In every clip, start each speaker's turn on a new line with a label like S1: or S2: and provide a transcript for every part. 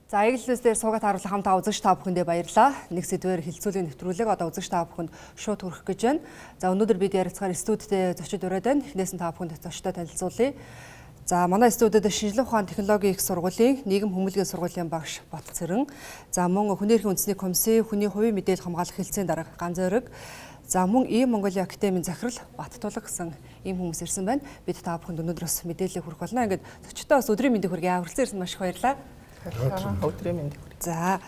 S1: За Eagle-ээс дээр суугаад харуулах хамт үзэгч та бүхэндээ баярлалаа. Нэг сэдвээр хилцүүлгийн нэвтрүүлэг одоо үзэгч та бүхэнд шууд хүргэх гэж байна. За өнөөдөр бид ярилцахаар студидтэй зочид ураад байна. Эхнээс нь та бүхэнд зочдоо танилцуулъя. За манай студид шинжилгээ ухаан технологийн их сургуулийн нийгэм хүмүүлгийн сургуулийн багш Бот Цэрэн. За мөн хүний эрхийн үндэсний комиссийн хүний хувийн мэдээлэл хамгаалах хэлтсийн дарга Ган Зориг. За мөн Монголын академийн захирал Баттулга гэсэн ийм хүмүүс ирсэн байна. Бид та бүхэнд өнөөдрөөс мэдээлэл хүргэх болно. Ингээд зочдоо бас өдрийн мэндийг хүргэе. Хүрэлцэн ирсэн маш их баярлалаа.
S2: Өдрийн мэндийг.
S1: За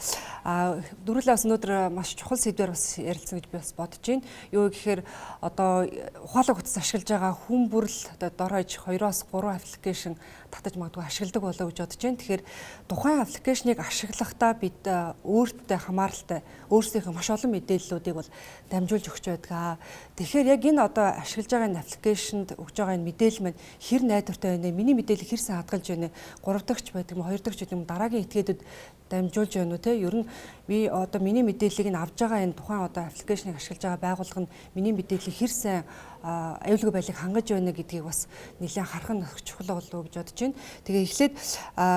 S1: дөрвөлээ бас өнөөдөр маш чухал сэдвээр бас ярилцсан гэж би бас бодож байна. Юу гэхээр одоо ухаалаг утас ашиглаж байгаа хүн бүрл одоо дор хаяж 2-3 аппликейшн татаж магадгүй ашигладаг болоо гэж бодож байна. Тэгэхээр тухайн аппликейшнийг ашиглахдаа бид өөртөө хамааралтай өөрсдийнхөө маш олон мэдээллүүдийг бол дамжуулж өгч байдаг. Тэгэхээр яг энэ одоо ашиглаж байгаа энэ аппликейшнд өгж байгаа энэ мэдээлэл маань хэр найдвартай байна вэ? Миний мэдээллийг хэр сайн хадгалж байна вэ? 3 дахьч байдаг юм, 2 дахьч гэдэг юм, дараагийн этгээдэд дамжуулж байна уу те? Ер нь би одоо миний мэдээллийг нь авж байгаа энэ тухайн одоо аппликейшнийг ашиглаж байгаа байгууллага нь миний мэдээллийг хэр сайн аюулгүй байдлыг хангаж байна гэдгийг бас нэлээд харах нь чухал болов уу гэж бодож байна. Тэгээ эхлээд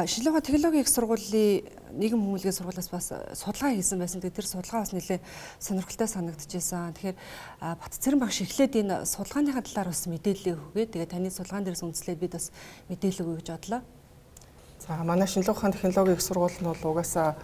S1: шинжилгээ ухаан технологийн их сургуулийн нийгэм хүмүүлгийн сургуулиас бас судалгаа хийсэн байсан. Тэгээ тэр судалгаа бас нэлээд сонирхолтой санагдчихсан. Тэгэхээр Бат Цэрэн багш эхлээд энэ судалгааныхаа талаар бас мэдээлэл өгөөе. Тэгээ таны судалгаан дээрээс үндэслээд бид бас мэдээлэл өгье гэж бодлоо.
S2: За манай шинжилгээ ухаан технологийн их сургууль нь бол угаасаа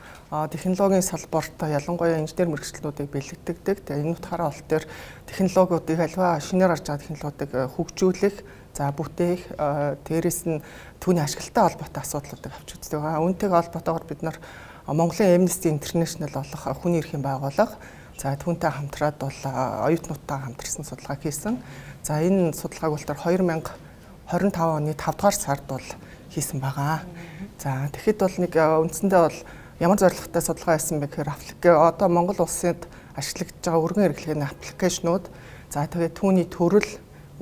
S2: технологийн салбарт ялангуяа инженер мэргэжлүүдийг бэлэгддэг. Тэгээ энэ утгаараа бол тэр технологиудыг альва шинээр гарч байгаа технологиудыг хөгжүүлэх, за бүтээх, дээрэс нь түүний ашигтай холбоотой асуудлуудыг авч үздэг. Үүнтэйгээ холбоотойгоор бид нар Монголын Amnesty International болох хүний эрхийн байгууллага, за түүнтэй хамтраад бол оюутнуудтай хамтарсан судалгаа хийсэн. За энэ судалгааг бол тэр 2025 оны 5 дугаар сард бол хийсэн байгаа. За тэгэхэд бол нэг үндсэндээ бол ямар зорилготой судалгаа хийсэн бэ гэхээр одоо Монгол улсад ашиглагдж байгаа өргөн хэрэглээний аппликейшнууд, за тэгээд түүний төрөл,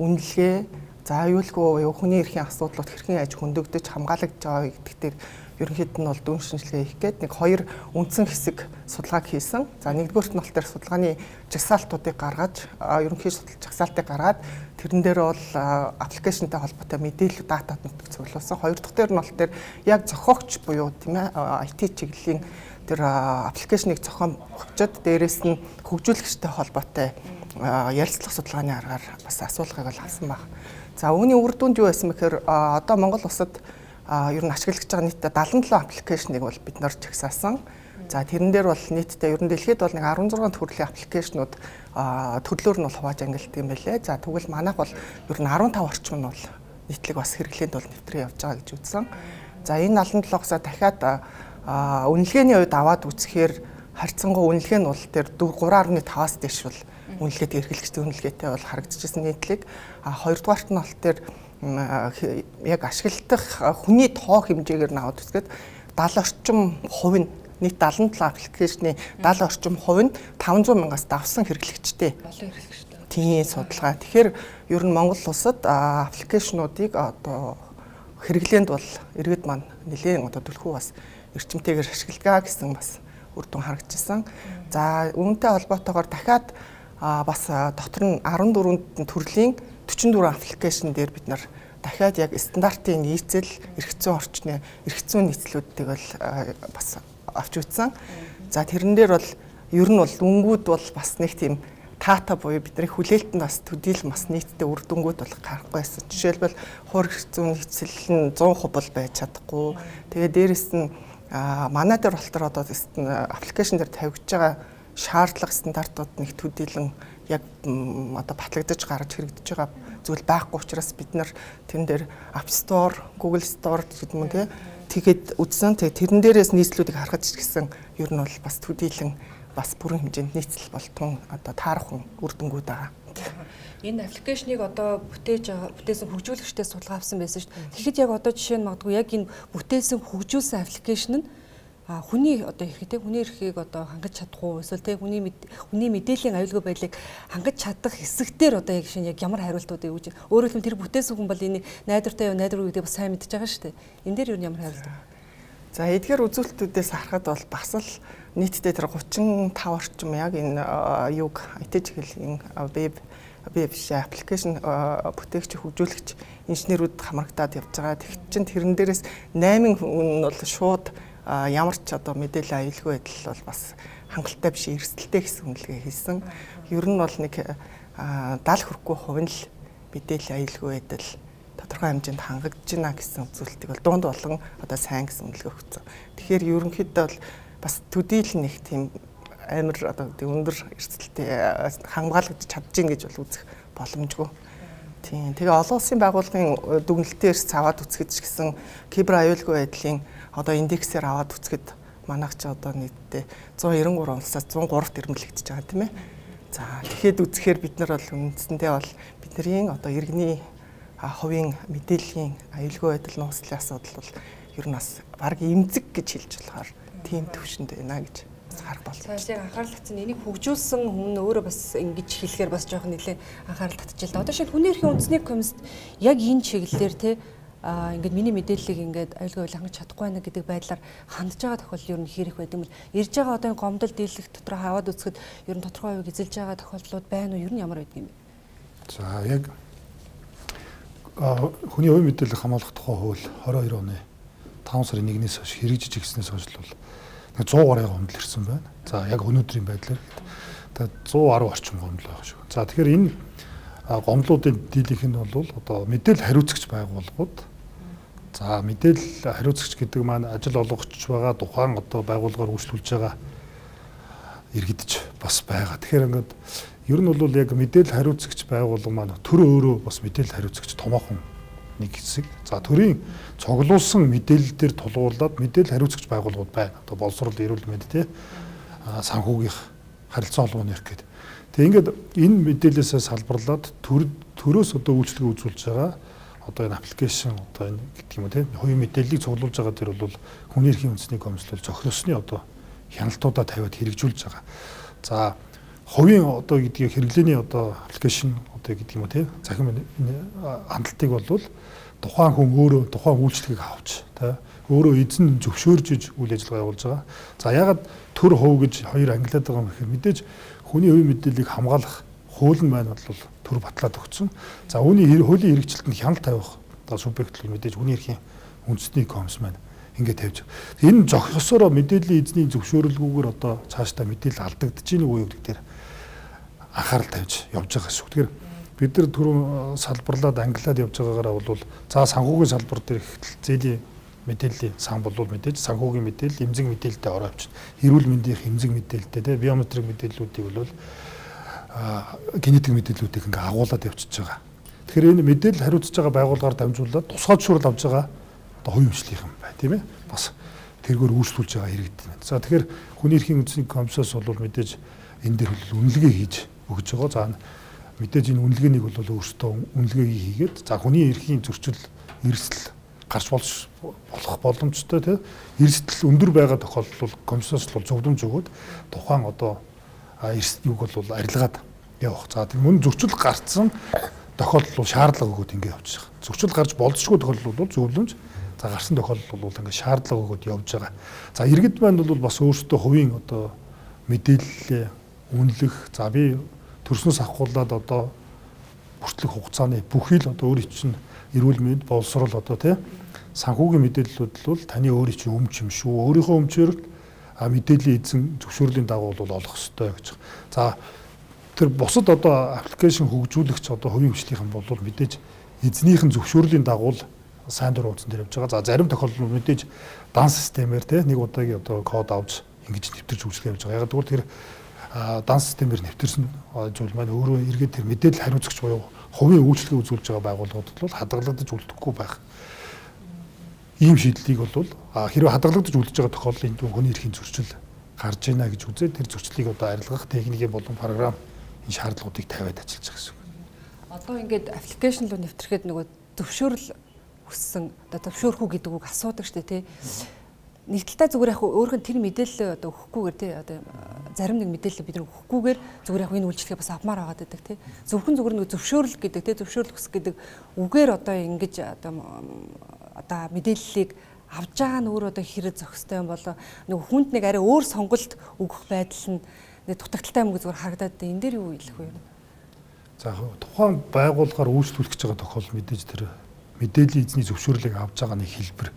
S2: үнэлгээ, за аюулгүй хүний эрхийн асуудлууд хэрхэн аж хөндөгдөж хамгаалагдж байгаа гэдэгтэр ерөнхийдөө нь бол дүн шинжилгээ хийх гээд нэг 2 үндсэн хэсэг судалгааг хийсэн. За нэгдүгээрт нь бол тэр судалгааны жагсаалтуудыг гаргаж, ерөнхий жагсаалтыг гаргаад тэрэн дээр бол аппликейшнтэй холбоотой мэдээлэл датануудыг цуглуулсан. Хоёр дахь дээр нь бол тэр яг зохиогч буюу тийм ээ IT чиглэлийн тэр аппликейшнийг зохиогчд дээрээс нь хөгжүүлэгчтэй холбоотой ярилцлага судалгааны аргаар бас асуулгыг бол авсан баг. За үүний үр дүнд юу байсан бэхээр одоо Монгол улсад ер нь ашиглаж байгаа нийтдээ 77 аппликейшнийг бол бид нар чагсаасан. За тэрэн дээр бол нийтдээ ер нь дэлхийд бол нэг 16 төрлийн аппликейшнууд төрлөөр нь бол хувааж ангилт юм байлээ. За тэгвэл манайх бол ер нь 15 орчим нь бол нийтлэг бас хэрэглээнд бол нэвтрээ явж байгаа гэж үзсэн. За энэ 77-оосоо дахиад үнэлгээний үед аваад үзэхээр харьцангуй үнэлгээ нь бол тэр 3.5-аас дээш бол үнэлгээтэй эрхлэгчтэй үнэлгээтэй бол харагдчихсан нийтлэг. Хоёрдугаарт нь бол тэр яг ашигладаг хүний тоо хэмжээгээр нь аваад үзэхэд 70 орчим хувь нь нийт 77 аппликейшны 70 орчим хувь нь 500 мянгаас давсан хэрэглэгчтэй.
S1: Олон хэрэглэгчтэй.
S2: Тийм судалгаа. Тэгэхээр ер нь Монгол улсад аппликейшнуудыг одоо хэрэглээнд бол иргэд маань нэлээд одоо түлхүү бас эрчимтэйгээр ашигладаг гэсэн бас үр дүн харагдчихсан. За үүнтэй холбоотойгоор дахиад бас дотор нь 14 төрлийн 44 аппликейшн дээр бид нар дахиад яг стандартын нийцэл, эрх зүйн орчны эрх зүйн нийцлүүдийг бол бас авч үзсэн. За тэрэн дээр бол ер нь бол дүнгууд бол бас нэг тийм таата буюу бидний хүлээлтэнд бас төдийлөн бас нийтдээ үр дүнгууд бол гарахгүй байсан. Жишээлбэл хуур эрх зүйн нийцэл нь 100% бол байж чадахгүй. Тэгээ дээрэс нь манай дээр бол одоо аппликейшн дээр тавигдж байгаа шаардлага стандартууд нэг төдийлөн яг одоо батлагдаж гарч хэрэгдэж байгаа зүйл байхгүй учраас бид нар тэн дээр App Store, Google Store гэдэг юм тий тэгээд үзсэн. Тэгээд тэрэн дээрээс нийслүүдийг харахад ч гэсэн ер нь бол бас төдийлөн бас бүрэн хэмжээнд нийцэл болтон одоо таарах үр дүнгууд байгаа.
S1: Энэ аппликейшнийг одоо бүтээсэн хөгжүүлэгчтэй судалгаа авсан байсан шүү дээ. Тэгэхэд яг одоо жишээ нь магадгүй яг энэ бүтээсэн хөгжүүлсэн аппликейшн нь хүний одоо эрхтэй хүний эрхийг одоо хангаж чадахгүй эсвэл тэ хүний мэдээллийн аюулгүй байдлыг хангаж чадах хэсэгтэр одоо яг шинэ яг ямар хариултуудыг өгж байна. Өөрөөр хэлбэл тэр бүтээсэн хүн бол энийг найдвартай найдваргүй гэдэг бас сайн мэдж байгаа шүү дээ. Энэ дээр юу ямар хариулт вэ?
S2: За эдгээр үзүүлэлтүүдээс харахад бол бас л нийтдээ тэр 35 орчим яг энэ юг IT чиглэлийн веб аппликейшн бүтээгч хөгжүүлэгч инженерүүд хамрагдаад явж байгаа. Тэгт чинь тэрэн дээрээс 8 хүн нь бол шууд ямар ч одоо мэдээлэл аюулгүй байдал бол бас хангалттай биш эрсдэлтэй гэсэн үнэлгээ хийсэн. Ер нь бол нэг 70 хүрэхгүй хувь нь л мэдээлэл аюулгүй байдал тодорхой хэмжээнд хангагдж байна гэсэн үзүүлэлтийг бол дунд болон одоо сайн гэсэн үнэлгээ өгсөн. Тэгэхээр ерөнхийдөө бол бас төдийл нэг тийм амар одоо өндөр эрсдэлтэй хамгаалагдж чадчихин гэж бол үзэх боломжгүй. Тийм. Тэгээ олон улсын байгууллагын дүгнэлтээс аваад үзэхэд ч гэсэн кибер аюулгүй байдлын одоо индексээр аваад үзэхэд манайх ч одоо нийтдээ 193 улсаас 103-т ирмэлэгдэж байгаа тийм ээ. За тэгэхэд үзэхээр бид нар бол үндсэндээ бол бидний одоо иргэний хувийн мэдээллийн аюулгүй байдал нууцлын асуудал бол ер нь бас баг эмзэг гэж хэлж болохоор тийм төвшөнд байна гэж харах болно.
S1: Цаашаа анхаарал татсан энийг хөгжүүлсэн хүн өөрөө бас ингэж хэлэхээр бас жоохон нэлээд анхаарал татчихжээ л да. Одоо шиг хүний эрхийн үндэсний комисд яг энэ чиглэлээр те ингээд миний мэдээллийг ингээд аюулгүй байдлыг хангаж чадахгүй байна гэдэг байдлаар хандж байгаа тохиолдол ер нь хэрэг байдаг юм бол ирж байгаа одоо энэ гомдол дийлэх дотор хаваад үзэхэд ер нь тодорхой хувийг эзэлж байгаа тохиолдлууд байна уу? Ер нь ямар байдаг юм бэ?
S3: За яг хүний хувийн мэдээлэл хамгаалах тухай хууль 22 оны 5 сарын 1-ээс хойш хэрэгжиж ирснээс хойш бол 100 гаруй гомдол ирсэн байна. За яг өнөөдрийн байдлаар тэгээд 110 орчим гомдол байгаа шүү. За тэгэхээр энэ гомдлуудын дийлийнх нь бол одоо мэдээлэл хариуцагч байгууллагууд за мэдээлэл хариуцагч гэдэг маань ажил олгогч байгаа тухайн одоо байгууллагаар үйлчлүүлж байгаа иргэдэж бас байгаа. Тэгэхээр ингээд ер нь бол яг мэдээлэл хариуцагч байгууллага маань төр өөрөө бас мэдээлэл хариуцагч томоохон нэг хэсэг. За төрийн цуглуулсан мэдээлэл дээр тулгуурлаад мэдээлэл хариуцагч байгууллагууд байна. Одоо боловсрол, эрүүл мэнд тий санхүүгийнх харилцаа холбооны эрх гэдэг. Тэгээ ингээд энэ мэдээлэлээс салбарлаад төрөөс одоо үйлчлэгээ үзүүлж байгаа одоо энэ аппликейшн одоо энэ гэдэг юм уу тий хувийн мэдээллийг цуглуулж байгаа тэр бол хүний эрхийн үндэсний комиссэл зохиосны одоо хяналтуудаа тавиад хэрэгжүүлж байгаа. За хувийн одоо гэдгийг хэрэглээний одоо аппликейшн одоо гэдэг юм уу тий захин хандлтыг бол тухайн хүн өөрөө тухайн үйлчлэгийг авч тий өөрөө эзэн зөвшөөрж үйл ажиллагаа явуулж байгаа. За ягаад төр хувь гэж хоёр ангилаад байгаа юм гэхээр мэдээж хүний хувийн мэдээллийг хамгаалах хууль нь маань бол төр батлаад өгсөн. За үүний хуулийн хэрэгжилтэнд хяналт тавих одоо субъект бол мэдээж хүний эрхийн үндэсний комисс маань ингээд тавьж. Энэ зохисороо мэдээллийн эзний зөвшөөрлгүйгээр одоо цаашдаа мэдээлэл алдагдаж ийн үгүй юу гэдэг дээр анхаарал тавьж явж байгаа шүү. Тэгэхээр бид нар түрүүн салбарлаад ангилаад явж байгаагаараа бол за санхүүгийн салбар дээр ихтэл зээлийн мэдээллийн сан бол мэдээж санхүүгийн мэдээлэл, эмзэг мэдээлэлтэй ороо авчихна. Эрүүл мэндийн эмзэг мэдээлэлтэй те биометрик мэдээллүүдийг бол генетик мэдээллүүдийг ингээ агуулад явчихж байгаа. Тэгэхээр энэ мэдээлэл хариуцж байгаа байгууллагаар дамжуулаад тусгай зөвшөөрөл авч байгаа одоо хувийн эмчилгээхэн бай тийм ээ. Бас тэргээр үйлчлүүлж байгаа иргэд байна. За тэгэхээр хүний эрхийн үндэсний комиссоос бол мэдээж энэ дээр үнэлгээ хийж өгж байгаа. За мэдээж энэ үнэлгээнийг бол өөрсдөө үнэлгээ хийгээд за хүний эрхийн зөрчил эрсдэл гарч болох боломжтой тийм эрсдэл өндөр байгаа тохиолдолд комиссоос бол зөвлөмж өгөөд тухайн одоо эрсдлийг бол арилгаад явах. За тийм мөн зөрчил гарцсан тохиолдол шаардлага өгөөд ингэ явж байгаа. Зөрчил гарч болзошгүй тохиолдол бол зөвлөмж за гарсан тохиолдол бол ингэ шаардлага өгөөд явж байгаа. За иргэд маань бол бас өөрсдөө хувийн одоо мэдээлэл үнэлэх за би төрснөөс ахгуулаад одоо бүртлэх хугацааны бүхий л одоо өөрийн чинь эрүүл мэнд боловсрол одоо тий санхүүгийн мэдээллүүд бол таны өөрийн чинь өмч юм шүү. Өөрийнхөө өмчөөр мэдээллийн эзэн зөвшөөрлийн дагуу бол олох ёстой гэж. За тэр бусад одоо аппликейшн хөгжүүлэгч одоо хувийн хвшлийнхэн бол мэдээж эзнийхэн зөвшөөрлийн дагуу сайн дурын утсан дээр явж байгаа. За зарим тохиолдолд мэдээж дан системээр тий нэг удаагийн одоо код авч ингэж нэвтэрч үйлчлэх явж байгаа. Яг тэгвэл тэр дан системээр нэвтэрсэн зүйл маань өөрөө эргээд тэр мэдээлэл хариуцагч буюу хувийн үйлчлэгээ үзүүлж байгаа байгууллагууд бол хадгалагдаж үлдэхгүй байх. Ийм шийдлийг бол хэрвээ хадгалагдаж үлдэж байгаа тохиолдолд энэ хүний эрхийн зөрчил гарч ийна гэж үзээд тэр зөрчлийг одоо арилгах техникийн болон програм энэ шаардлагуудыг тавиад ажиллаж байгаа гэсэн үг.
S1: Одоо ингээд аппликейшн руу нэвтрэхэд нөгөө зөвшөөрөл хүссэн одоо зөвшөөрөх үү гэдэг үг асуудаг шүү дээ тий. Нэг талдаа зүгээр яг өөрхөн тэр мэдээлэл одоо өгөхгүйгээр тий одоо зарим нэг мэдээлэл бид нар өгөхгүйгээр зүгээр яг энэ үйлчлэгээ бас авмаар байгаа гэдэг тий. Зөвхөн зүгээр нэг зөвшөөрөл гэдэг тий зөвшөөрөл хүсэх гэдэг үгээр одоо ингэж одоо мэдээллийг авж байгаа нь өөр одоо хэрэг зохистой юм болоо нэг хүнд нэг арай өөр сонголт өгөх байдал нь нэг дутагдaltaй юм зүгээр харагдаад байна. Энэ дээр юу хэлэх вэ?
S3: За тухайн байгууллагаар үйлчлүүлэх гэж байгаа тохиолдолд мэдээж тэр мэдээллийн эзний зөвшөөрлийг авж байгаа нэг хэлбэр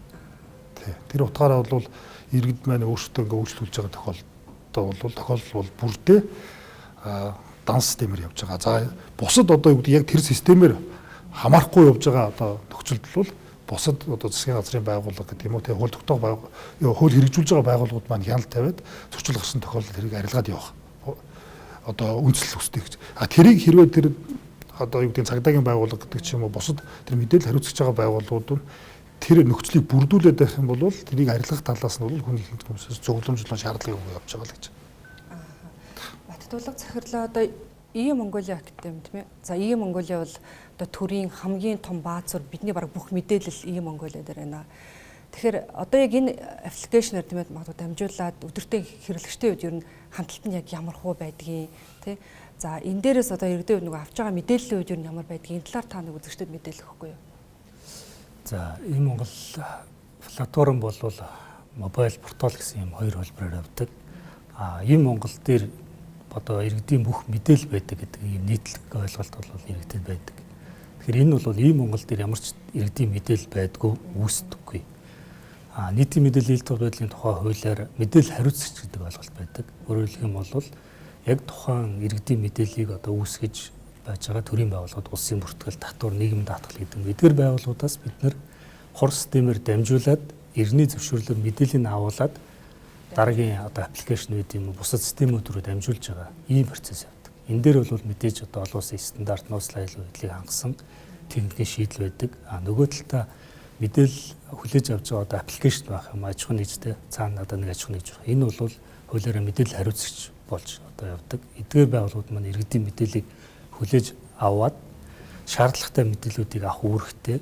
S3: Тэр утгаараа бол иргэд маань өөрсдөө ингээ үйлчлүүлж байгаа тохиолдол бол бүрдээ дан системээр явж байгаа. За бусад одоо юу гэдэг яг тэр системээр хамаарахгүй явж байгаа одоо нөхцөлд бол бусад одоо засгийн газрын байгууллага гэдэг юм уу те хууль тогтоох хууль хэрэгжүүлж байгаа байгууллагууд маань хяналт тавиад зөрчил гарсан тохиолдолд тэрийг арилгаад явах одоо үндэслэл үүсдэг гэж. Тэрийг хэрвээ тэр одоо юу гэдэг цагдаагийн байгууллага гэдэг ч юм уу бусад тэр мэдээлэл хариуцж байгаа байгууллагууд нь тэр нөхцөлийг бүрдүүлээд байх юм бол тэрийг арилгах талаас нь бол хүний ихэнх хүмүүсээс зөвлөмжлөн шаардлагыг өгөө явж байгаа л гэж.
S1: Баттулга захирлаа одоо ИЕ Монголиа академи тийм ээ. За ИЕ Монголиа бол одоо төрийн хамгийн том баазур бидний баг бүх мэдээлэл ИЕ Монголиа дээр байна. Тэгэхээр одоо яг энэ аппликейшнээр тийм ээ магадгүй дамжуулаад өдөртөө хэрэглэгчтэй үед ер нь хандлт нь яг ямар хуу байдгийг тий. За энэ дээрээс одоо иргэдэд нөгөө авч байгаа мэдээллийн үед ер нь ямар байдгийг энэ талаар та нэг үзэгчдэд мэдээлэх өгөхгүй юу?
S4: За ИЕ Монгол платформ бол мобайл портал гэсэн юм хоёр хэлбэрээр явдаг. ИЕ Монгол дээр одоо иргэдийн бүх мэдээлэл байдаг гэдэг ийм нийтлэг ойлголт бол иргэдэд байдаг. Тэгэхээр энэ бол ИЕ Монгол дээр ямар ч иргэдийн мэдээлэл байдгүй үүсдэггүй. Нийтийн мэдээллийн ил тул байдлын тухай хуулиар мэдээлэл хариуцагч гэдэг ойлголт байдаг. Өөрөөр хэлэх юм бол яг тухайн иргэдийн мэдээллийг одоо үүсгэж байж байгаа төрийн байгууллагууд улсын бүртгэл, татвар, нийгмийн даатгал гэдэг эдгээр байгууллагуудаас бид нэр хор системээр дамжуулаад иргэний зөвшөөрлөөр мэдээллийг авуулаад дараагийн одоо аппликейшн үед юм бусад системүүд рүү дамжуулж байгаа ийм процесс явдаг. Энэ дээр бол мэдээж одоо олон улсын стандарт нууцлал аюулгүй байдлыг хангасан техникийн шийдэл байдаг. Нөгөө талдаа мэдээлэл хүлээж авч байгаа одоо аппликейшн байх юм аж ахуйн нэгжтэй цаана надад нэг аж ахуйн нэгж байна. Энэ бол хуулиараа мэдээлэл хариуцагч болж одоо явдаг. Эдгээр байгууллагууд маань иргэдийн мэдээллийг хүлээж аваад шаардлагатай мэдээллүүдийг авах үүрэгтэй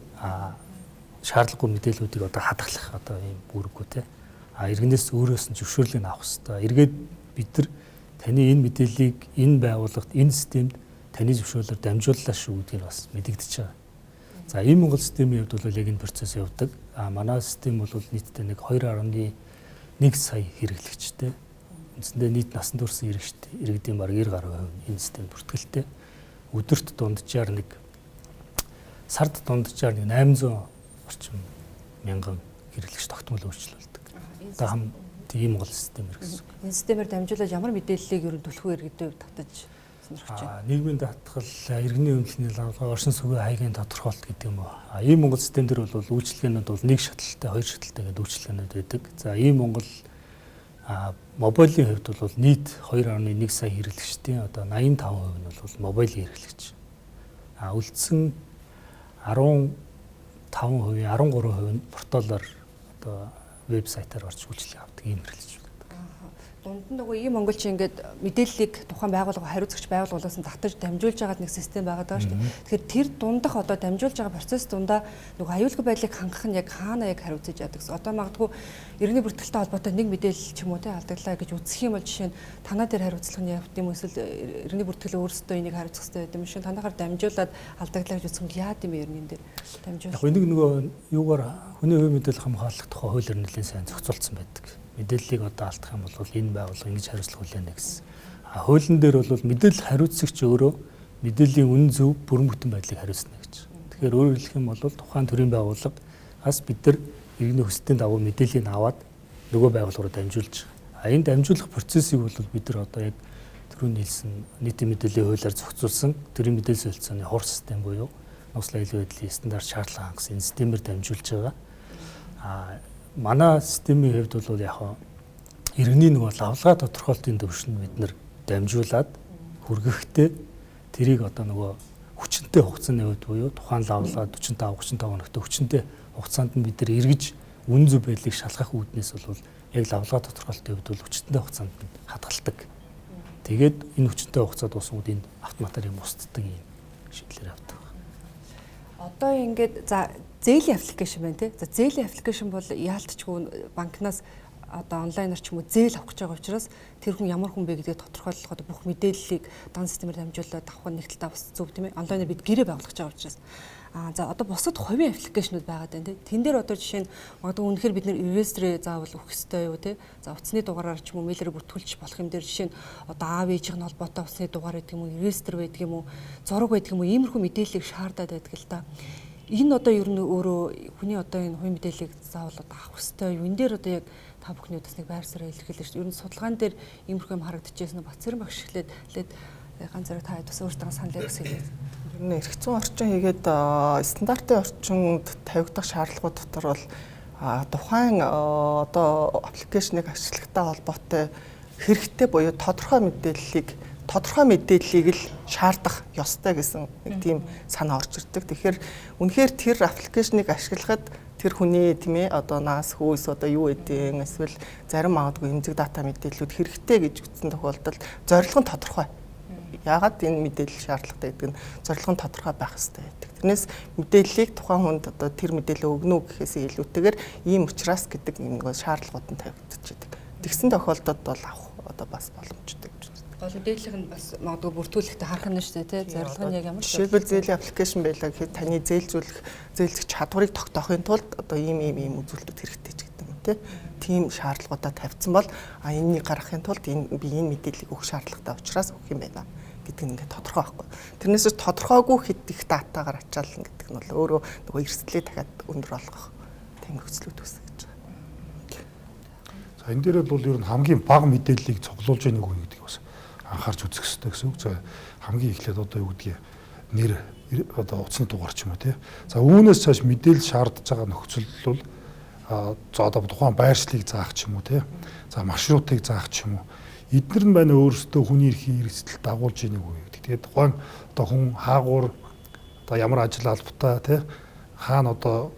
S4: шаардлагагүй мэдээллүүдийг одоо хадгалах одоо ийм үүрэггүй те иргэнээс өөрөөс нь зөвшөөрлийг авах хэрэгтэй. Эргээд бид нар таны энэ мэдээллийг энэ байгууллагт энэ системд таны зөвшөөрлөөр дамжууллаа шүү гэдгийг бас мэдэгдэж байгаа. За ИЕ Монгол системийн хувьд бол яг энэ процесс явдаг. Манай систем бол нийтдээ нэг 2.1 сая хэрэглэгчтэй. Үндсэндээ нийт насанд хүрсэн иргэдийн бараг 90% энэ системд бүртгэлтэй. Өдөрт дунджаар нэг сард дунджаар 800 орчим мянган хэрэглэгч тогтмол өөрчлөлдөг. Одоо хам ИЕ Монгол системээр гэсэн.
S1: Энэ системээр дамжуулаад ямар мэдээллийг ер нь түлхүү иргэдэд татаж сонирхож байна?
S4: Нийгмийн даатгал, иргэний өмчлөлийн лавлага, оршин суугийн хаягийн тодорхойлт гэдэг юм уу. ИЕ Монгол систем дээр бол үйлчилгээнүүд бол нэг шаталтай, хоёр шаталтай гэдэг үйлчилгээнүүд байдаг. За ИЕ Монгол мобилийн хувьд бол нийт 2.1 сая хэрэглэгчдийн одоо 85% нь бол мобилийн хэрэглэгч. Үлдсэн 13% нь порталаар одоо вебсайтаар орж үйлчлэг авдаг ийм хэрэглэгч байдаг.
S1: Дунд нь нөгөө ИЕ Монгол чи ингээд мэдээллийг тухайн байгууллага хариуцагч байгууллагаас нь татаж дамжуулж байгаа нэг систем байгаад байгаа шүү дээ. Тэгэхээр тэр дундах одоо дамжуулж байгаа процесс дундаа нөгөө аюулгүй байдлыг хангах нь яг хаана яг хариуцаж яадаг гэсэн. Одоо магадгүй иргэний бүртгэлтэй холбоотой нэг мэдээлэл ч юм уу те алдаглаа гэж үзэх юм бол жишээ нь танаа дээр хариуцлага нь явт юм эсвэл иргэний бүртгэл өөрсдөө энийг хариуцах хэрэгтэй гэдэг юм шиг танахаар дамжуулаад алдаглаа гэж үзэх юм яад юм ер нь энэ дээр дамжуул.
S4: Яг энийг нөгөө юугаар хүний хувийн мэдээлэл хамгаалах тухай хуулиар нэлээд сайн зохицуулсан байдаг. Мэдээллийг одоо алдах юм бол энэ байгууллага ингэж хариуцлага хүлээнэ гэсэн. Хуулийн дээр бол мэдээлэл хариуцагч өөрөө мэдээллийн үнэн зөв бүрэн бүтэн байдлыг хариуцна гэж. Тэгэхээр өөрөөр хэлэх юм бол тухайн төрлийн байгууллагаас бид нар иргэний хүсэлтийн дагуу мэдээллийг аваад нөгөө байгууллага руу дамжуулж байгаа. Энэ дамжуулах процессыг бол бид нар одоо яг түрүүний хэлсэн нийтийн мэдээллийн хуулиар зохицуулсан төрийн мэдээлэл солилцооны хур систем буюу нууцлал аюулгүй байдлын стандарт шаардлага хангасан энэ системээр дамжуулж байгаа. Манай системийн хувьд бол яг иргэний нөгөө лавлгаа тодорхойлтын төвшөнд бид нар дамжуулаад хүргэхдээ тэрийг одоо нөгөө хүчнтэй хугацааны хувьд буюу тухайн лавлгаа 45-35 хоногт хүчнтэй хугацаанд нь бид нар эргэж үн зөв байдлыг шалгах үүднээс бол яг лавлгаа тодорхойлтын хувьд бол хүчнтэй хугацаанд нь хадгалдаг. Тэгээд энэ хүчнтэй хугацаа дуусангууд энэ автоматар юм устддаг юм шийдлэр авдаг.
S1: Одоо ингээд за зээлийн аппликейшн байна тий. За зээлийн аппликейшн бол яалтчгүй банкнаас одоо онлайнаар ч юм уу зээл авах гэж байгаа учраас тэр хүн ямар хүн бэ гэдгийг тодорхойлох одоо бүх мэдээллийг дан системээр дамжуулаад авах нь нэг талдаа бас зөв тийм ээ. Онлайнаар бид гэрээ байгуулах гэж байгаа учраас за одоо бусад хувийн аппликейшнуд байгаад байна тий. Тэн дээр одоо жишээ нь магадгүй үнэхээр бид нэр инвесторээ заавал өгөх ёстой юу тий. За утасны дугаараар ч юм уу мэйлэрээ бүртгүүлж болох юм дээр жишээ нь одоо аав ээжийн холбоотой утасны дугаар гэдэг юм уу инвестор байдаг юм уу зураг байдаг юм уу иймэрхүү мэдээллийг шаардаад байдаг л та. Энэ одоо ер нь өөрөө хүний одоо энэ хувь мэдээллийг заавал одоо авах хэрэгтэй юу? Энэ дээр одоо яг та бүхний бас нэг байр суурь илэрхийлж шүү. Ер нь судалгаан дээр иймэрхүү юм харагдчихсэн Батцэрэн багш эхлээд ганц зэрэг та бас өөртөө санал өгсөйг.
S2: Ер нь эрх зүйн орчин хийгээд стандартын орчинд тавигдах шаардлагууд дотор бол тухайн одоо аппликейшнийг ашиглагтай холбоотой хэрэгтэй буюу тодорхой мэдээллийг л шаардах ёстой гэсэн нэг тийм санаа орж ирдэг. Тэгэхээр үнэхээр тэр аппликейшнийг ашиглахад тэр хүний тийм ээ одоо наас хөөс одоо юу гэдэг эсвэл зарим магадгүй эмзэг дата мэдээллүүд хэрэгтэй гэж үзсэн тохиолдолд зорилго нь тодорхой. Яагаад энэ мэдээлэл шаардлагатай гэдэг нь зорилго нь тодорхой байх хэрэгтэй байдаг. Тэрнээс мэдээллийг тухайн хүнд одоо тэр мэдээлэл өгнө үү гэхээсээ илүүтэйгээр ийм учраас гэдэг нэг шаардлагууд нь тавигдчихэдэг. Тэгсэн тохиолдолд бол авах одоо бас боломжтой гэж үздэг.
S1: Гол мэдээллийг нь бас магадгүй бүртгүүлэхдээ харах нь шүү дээ, тий. Зорилго нь яг ямар ч
S2: жишээлбэл зээлийн аппликейшн байлаа гэхэд таны зээлзэх чадварыг тогтоохын тулд одоо ийм үзүүлэлтүүд хэрэгтэй ч гэдэг юм тий. Тийм шаардлагуудаа тавьсан бол энэнийг гаргахын тулд би энэ мэдээллийг өгөх шаардлагатай учраас өгөх юм байна гэдэг нь ингээд тодорхой байхгүй. Тэрнээс тодорхойгүй хэд их датагаар ачаална гэдэг нь бол өөрөө нөгөө эрсдлээ дахиад өндөр болгох тийм нөхцлүүд үүсгэж байгаа.
S3: За энэ дээр бол ер нь хамгийн бага мэдээллийг цуглуулж яах вэ гэдгийг бас анхаарч үзэх хэрэгтэй гэсэн үг. За хамгийн эхлээд одоо юу гэдгийг нэр одоо утасны дугаар ч юм уу тий. За үүнээс цааш мэдээлэл шаардж байгаа нөхцөл бол за одоо тухайн байршлыг заах ч юм уу тий. За маршрутыг заах ч юм уу. Эдгээр нь байна өөрсдөө хүний эрхийн эрсдэл дагуулж ийнэг үү гэдэг. Тэгээд тухайн одоо хүн хаагуур одоо ямар ажил албатай тий хаана одоо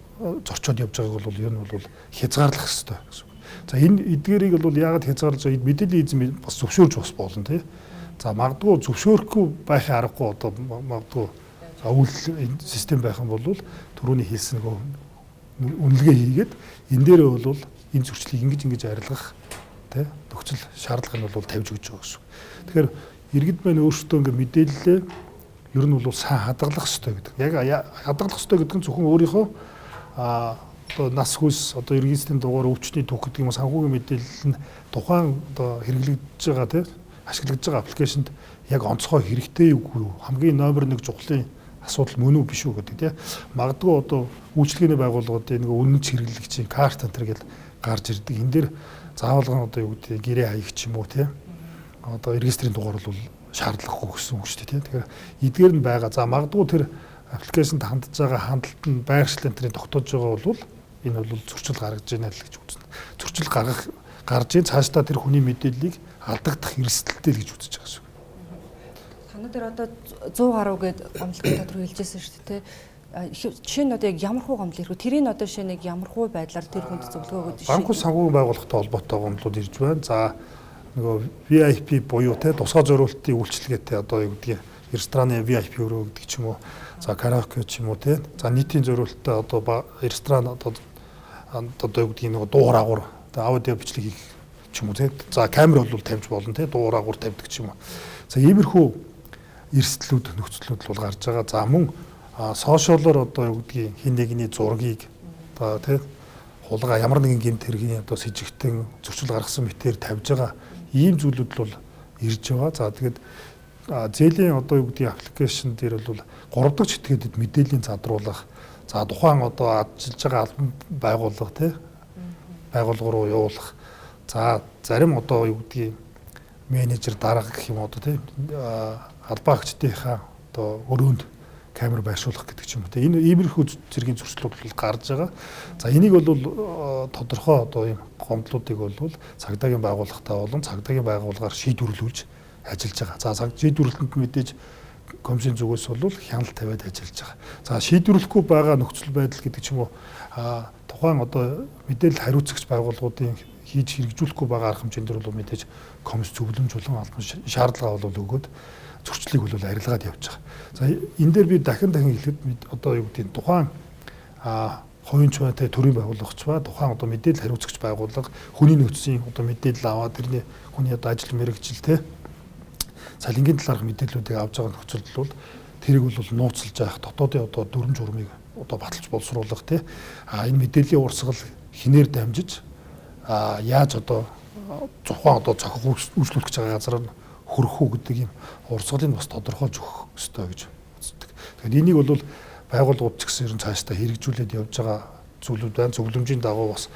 S3: зорчоод явж байгааг бол ер нь бол хязгаарлах хэрэгтэй гэсэн үг. За энэ эдгээрийг бол яагаад хязгаарлаж байгаа мэдээллийн эзэн бас зөвшөөрж бас болно тий. За магадгүй зөвшөөрөхгүй байхын аргагүй одоо магадгүй үйл систем байх юм бол түрүүний хэлсэн нөгөө үнэлгээ хийгээд энэ дээрээ бол энэ зөрчлийг ингэж арилгах тий нөхцөл шаардлагыг нь бол тавьж өгч байгаа гэсэн. Тэгэхээр иргэд маань өөрсдөө ингээ мэдээлэлээ ер нь бол сайн хадгалах хэрэгтэй гэдэг. Яг хадгалах хэрэгтэй гэдэг нь зөвхөн өөрийнхөө одоо нас хүс одоо иргэншлийн дугаар өвчтний түүх гэдэг юм санхүүгийн мэдээлэл нь тухайн одоо хэрэглэгдэж байгаа тий ашиглагдж байгаа аппликейшнд яг онцгой хэрэгтэй үгүй юу хамгийн номер 1 чухлын асуудал мөн үү биш үү гэдэг тий магадгүй одоо үйлчлэгээний байгууллагуудын нэг үнэнч хэрэглэгчийн карт антер гэж гарч ирдэг энэ дэр заавалган одоо юу гэдэг гэрээ хаягч юм уу тий одоо регистрийн дугаар бол шаардлагагүй гэсэн үг шүү дээ тий тэгэхээр эдгээр нь байгаа за магадгүй тэр аппликейшнд хандж байгаа хандлт нь байршил энтрийн тогтоож байгаа бол энэ бол зөрчил гаргаж байна л гэж үзнэ зөрчил гарч ийн цаашдаа тэр хүний мэдээллийг алдагдах эрсдэлтэй л гэж үзэж байгаа шүү.
S1: Танаа дээр одоо 100 гаруй гээд гомдлын тодорхой хэлжсэн шүү дээ тий. Жишээ нь одоо яг ямар хуу гомдол ирэх вэ? Тэрийг одоо жишээ нэг ямар хуу байдлаар тэр хүнд зөвлөгөө өгöd жишээ.
S3: Банкуй санхүүгийн байгууллагатай холбоотой гомдлууд ирж байна. За нөгөө VIP буюу тий тусгай зориултын үйлчилгээтэй одоо юу гэдгийг рестораны VIP өрөө гэдэг ч юм уу. За караоке ч юм уу тий. За нийтийн зориулттай одоо ресторан одоо юу гэдгийг нөгөө дуугар агуур аудио бичлэг хийх ч юм уу тий. За камер бол тавьж болно тий. Дуугар агуур тавьдаг ч юм уу. За иймэрхүү эрсдлүүд нөхцлүүд бол гарч байгаа. За мөн сошиалоор одоо юу гэдгийг хин нэгний зургийг одоо тий хулгай ямар нэгэн гэмт хэргийн одоо с ิจ гтэн зөрчил гаргасан мэтээр тавьж байгаа ийм зүйлүүд бол ирж байгаа. За тэгээд зээлийн одоо юу гэдгийг аппликейшн дээр бол 3 дахь этгээдэд мэдээллийн задруулах за тухайн одоо ажиллаж байгаа албан байгууллага тий байгууллага руу явуулах за зарим одоо юу гэдгийг менежер дарга гэх юм одоо тий албаагчдынхаа одоо өрөөнд камер байршуулах гэдэг ч юм уу. Энэ иймэрхүү зэргийн зөрчлүүд бол гарч байгаа. За энийг бол тодорхой одоо ийм гомдлуудыг бол цагдаагийн байгууллагатай болон цагдаагийн байгууллагаар шийдвэрлүүлж ажиллаж байгаа. За шийдвэрлэлтэнд мэдээж комиссийн зүгээс бол хяналт тавиад ажиллаж байгаа. За шийдвэрлэхгүй байгаа нөхцөл байдал гэдэг ч юм уу тухайн одоо мэдээлэл хариуцагч байгууллагуудын хийж хэрэгжүүлэхгүй байгаа арга хэмжээндэр бол мэдээж комисс зөвлөмж болон албан шаардлага бол өгөөд зөрчлийг бол арилгаад явж байгаа. За энэ дээр би дахин хэлэхэд одоо юу гэдэг тухайн хувийн чанартай төрийн байгууллагч ба тухайн одоо мэдээлэл хариуцагч байгууллага хүний нөөцийн одоо мэдээлэл аваад тэрний хүний одоо ажил мэргэжил те цалингийн талаарх мэдээллүүдийг авж байгаа нөхцөлд бол тэрийг бол нууцлж авах дотоодын одоо дүрм журмыг одоо баталж боловсруулах те энэ мэдээллийн урсгал хинээр дамжиж яаж одоо зохион одоо зохих үйлчлүүлэх гэж байгаа газар нь хөрөх үү гэдэг юм урсгалыг бас тодорхойлж өгөх ёстой гэж үздэг. Тэгэхээр энийг бол байгууллагууд ч гэсэн ер нь цаашдаа хэрэгжүүлээд явж байгаа зүйлүүд байна. Зөвлөмжийн дагуу бас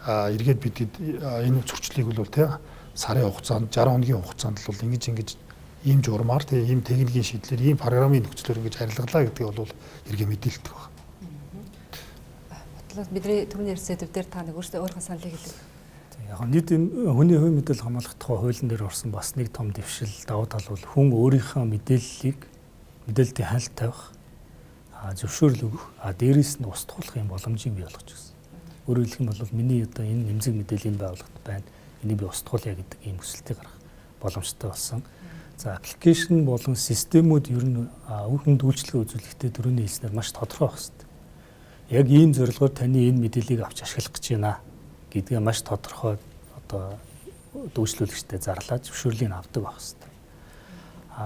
S3: эргээд бид энэ зөрчлийг бол тий сарын хугацаанд 60 хоногийн хугацаанд бол ингэж ийм журмаар тий ийм техникийн шийдлэр ийм програмын нөхцлөөр ингэж арилгалаа гэдгийг бол эргээ мэдээлдэг байна.
S1: Бодлоо бидний түрүүний ярьсан сэдв дээр та нэг өөрийнхөө саналыг хэлээ.
S4: Яг нийт хүний хувийн мэдээлэл хамгаалах тухай хуулийн дээр орсон бас нэг том дэвшил давуу тал бол хүн өөрийнхөө мэдээллийн хяналт тавих, зөвшөөрөл өгөх, дээрээс нь устгуулах юм боломжийг бий болгож өгсөн. Өөрөөр хэлэх юм бол миний одоо энэ нэмзэг мэдээллийн байгууллагт байна. Энийг би устгуулъя гэдэг ийм хүсэлтийг гаргах боломжтой болсон. За аппликейшн болон системүүд ер нь үхэн үйлчлэгээ үзүүлэхдээ түрүүний хэлснээр маш тодорхой байх хэрэгтэй. Яг ийм зорилгоор таны энэ мэдээллийг авч ашиглах гэж байна гэдгээ маш тодорхой одоо дүүжлүүлэгчтэй зарлаад зөвшөөрлийг авдаг байх хэрэгтэй.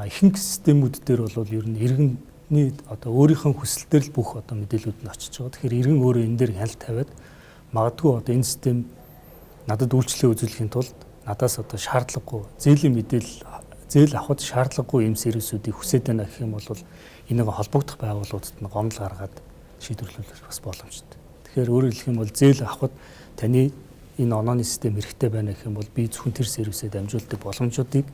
S4: Ихэнх системүүд дээр бол ер нь иргэний одоо өөрийнхөө хүсэлтээр л бүх одоо мэдээлүүд нь очиж байгаа. Тэгэхээр иргэн өөрөө энэ дээр хяналт тавиад магадгүй одоо энэ систем надад үйлчлэгээ үзүүлэхийн тулд надаас одоо шаардлагагүй зээл авахд шаардлагагүй юм сервисүүдийг хүсэж байна гэх юм бол энийг холбогдох байгууллагуудад нь гомдол гаргаад шийдвэрлүүлэх бас боломжтой. Тэгэхээр өөрөөр хэлэх юм бол зээл авахд таны энэ онооны систем хэрэгтэй байна гэх юм бол би зөвхөн тэр сервисээ дамжуулдаг боломжуудыг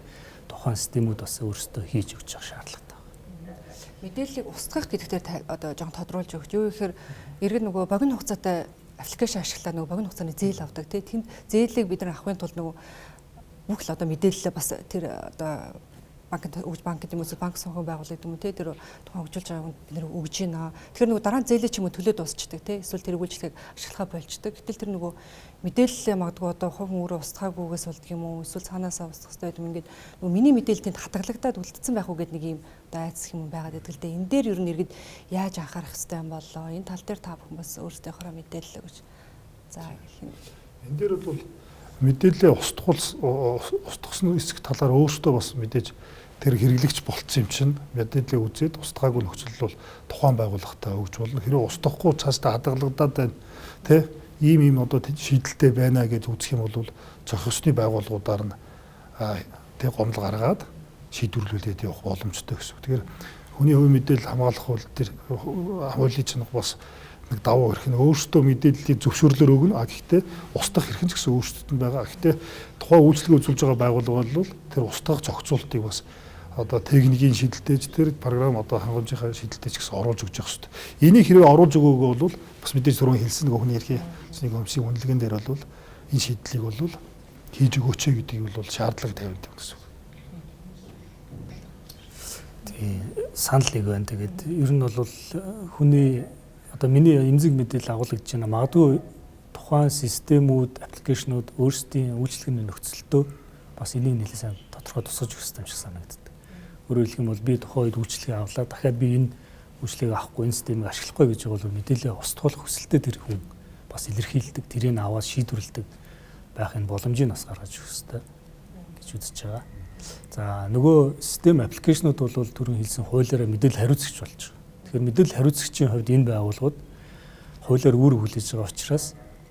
S4: тухайн системүүд бас өөрсдөө хийж өгч явах шаардлагатай байна.
S1: Мэдээллийг устгах гэдэгтээ одоо жоохон тодруулж өгч юу гэхээр иргэн нөгөө богино хугацаатай аппликейшн ашиглаад нөгөө богино хугацааны зээл авдаг тийм зээлийг бид нар авахын тулд нөгөө бүх л одоо мэдээлэлээ бас тэр одоо банк гэдэг юм уу банк санхүү байгуулалт гэдэг юм уу тэр тухайн хөгжүүлж байгааг бид нэр өгж байна. Тэгэхээр нөгөө дараа нь зээлээ ч юм уу төлөө дуусчдаг эсвэл тэр үйлчлэгийг ашиглахаа болждаг. Гэтэл тэр нөгөө мэдээлэлээ магадгүй одоо хувь өөрөө устгаагүйгээс болдго юм уу эсвэл цаанаасаа устгах хэрэгтэй юм ингээд нөгөө миний мэдээлэл тэнд хатгалагдаад үлдсэн байх уу гэдэг нэг юм одоо айц юм байгаад байдаг л дээ. Энэ дээр ер нь иргэд яаж анхаарах хэрэгтэй юм болоо. Энэ тал дээр та бүхэн бас өөрсдийнхөө мэдээлэл өгч. За
S3: энэ дээр бол мэдээлэлээ устгасан эсрэг талаар өөртөө бас мэдээж тэр хэрэглэгч болцсон юм чинь мэдээлэлээ үзээд устгаагүй нөхцөл бол тухайн байгууллагатай өгч болно. Хэрэв устгахгүй цаашдаа хадгалагдаад байна тий ийм одоо шийдэлтэй байна гэж үзэх юм бол зохих ёсны байгууллагуудаар нь тий гомдол гаргаад шийдвэрлүүлээд явах боломжтой гэсэн. Тэгэхээр хүний хувийн мэдээлэл хамгаалах хууль дээр хуулийн чинь бас нэг давуу эрх нь өөрсдөө мэдээллийг зөвшөөрлөөр өгнө. Гэхдээ устгах эрх нь ч гэсэн өөрсдөд нь байгаа. Гэхдээ тухайн үйлчлэгээ үзүүлж байгаа байгууллага бол тэр устгах зохицуултыг бас одоо техникийн шийдэлтэйч тэр програм одоо хангамжийнхаа шийдэлтэйч гэсэн оруулж өгч явах хэрэгтэй. Энийг хэрвээ оруулж өгөөгүй бол бас мэдээж түрүүн хэлсэн нэг өхний эрхийн нэг өмсгийн үнэлгээн дээр бол энэ шийдлийг бол хийж өгөөч гэдгийг бол шаардлага тавьдаг гэсэн.
S4: Тэгээ санал нэг байна. Тэгээд ер нь бол хүний одоо миний эмзэг мэдээлэл агуулгаж байна. Магадгүй тухайн системүүд, аппликейшнүүд өөрсдийн үйлчлэгээний нөхцөлтөө бас энийг нэлээд сайн тодорхой тусгаж өгөх юм шиг санагддаг. Өөрөөр хэлэх юм бол би тухайн үед үйлчлэгээ авлаа. Дахиад би энэ үйлчлэгийг авахгүй энэ системийг ашиглахгүй гэж байгаа бол мэдээлэл устгуулах хүсэлтэд тэр хүн бас илэрхийлдэг, тэрийг аваад шийдвэрлэдэг байхын боломжийг бас гаргаж өгөх хэрэгтэй гэж үзэж байгаа. За нөгөө систем аппликейшнүүд бол түрүүн хэлсэн хуулиараа мэдээлэл хариуцагч болж байгаа. Тэгэхээр мэдээлэл хариуцагчийн хувьд энэ байгууллагууд хуулиар үүрэг хүлээж байгаа учраас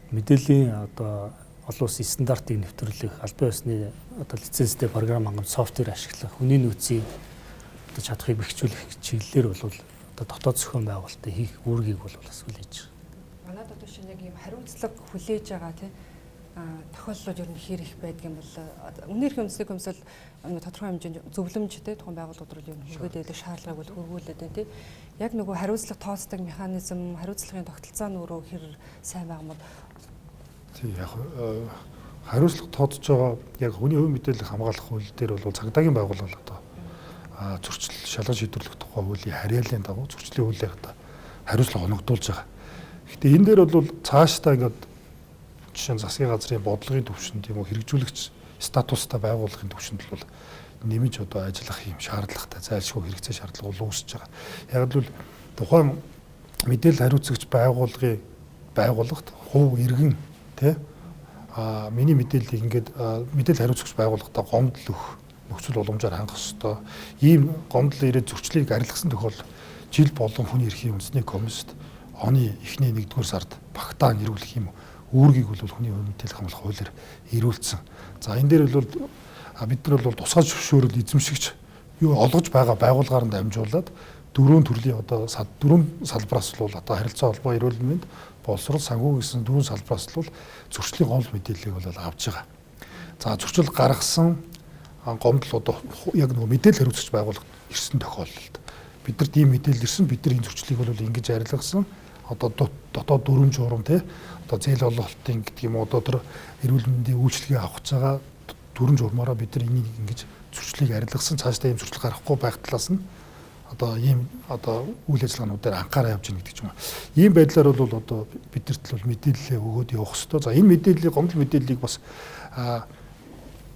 S4: мэдээллийн одоо олон улсын стандартыг нэвтрүүлэх, албан ёсны одоо лицензтэй програм хангамж софтвер ашиглах, хүний нөөцийг одоо чадхыг бэхжүүлэх чиглэлээр бол одоо дотоод зохион байгуулалтыг хийх үүргийг бол бас хүлээж байгаа.
S1: Манайд одоо шинэ яг юм хариуцлага хүлээж байгаа тийм тохиолдлууд ер нь хэр их байдаг юм бол үнээр их үндэсний комиссэл тодорхой хэмжээнд зөвлөмжтэй тухайн байгууллагууд руу ер нь хүргээд байдаг шаардлагыг бол хөрвүүлээд байна тийм. Яг нөгөө хариуцлага тооцдог механизм, хариуцлагын тогтолцоо нөрөө хэр сайн байгаа юм бол
S3: тийм яг хариуцлага тооцож байгаа яг хүний хувийн мэдээлэл хамгаалах хууль дээр бол цагдаагийн байгууллага одоо зөрчил шалган шийдвэрлэх тухай хуулийн харьяаллын дагуу зөрчлийн хуулийг одоо хариуцлага оногдуулж байгаа. Гэхдээ энэ дээр бол цаашдаа ингээд жишээ нь засгийн газрын бодлогын төвшөнд юм уу хэрэгжүүлэгч статустай байгууллагын төвшөнд бол нэмж одоо ажиллах юм шаардлагатай зайлшгүй хэрэгцээ шаардлага бол үүсэж байгаа. Яг л тухайн мэдээлэл хариуцагч байгууллагт хувь иргэн тий миний мэдээллийг ингээд мэдээлэл хариуцагч байгууллагатаа гомдол өгөх нөхцөл боломжоор хангах ёстой. Ийм гомдол ирээд зөрчлийг арилгасан тохиол жил болон хүний эрхийн үндэсний комиссд оны эхний 1-р сард багтаа нэрвүүлэх юм үүргийг бол хүний хувийн мэдээлэл хамгаалах хуулиар ирүүлсэн. За энэ дээр бол бид нар бол тусгай зөвшөөрөл эзэмшигч юу олгож байгаа байгууллагаар нь дамжуулаад дөрвөн төрлийн одоо дөрвөн салбараас л одоо харилцаа холбоо эрүүл мэнд боловсрол санхүү гэсэн дөрвөн салбараас л зөрчлийн гомдол мэдээллийг бол авж байгаа. За зөрчил гаргасан гомдол одоо яг нөгөө мэдээлэл хариуцагч байгууллага ирсэн тохиолдолд бидэрт ийм мэдээлэл ирсэн, бид нар энэ зөрчлийг бол ингэж арилгасан. Одоо дотоод дүрм журам тий одоо зээл олголтын гэдэг юм одоо тэр эрүүл мэндийн үйлчлэгээ авах гэж байгаа дүрм журмаараа бид нар энийг ингэж зөрчлийг арилгасан. Цаашдаа ийм зөрчил гарахгүй байх талаас нь одоо ийм одоо үйл ажиллагаануудаар анхаараа явж гин гэдэг ч юм уу. Ийм байдлаар бол одоо бидэрт л мэдээлэл өгөөд явах хэрэгтэй. За энэ мэдээллийг гомдол мэдээллийг бас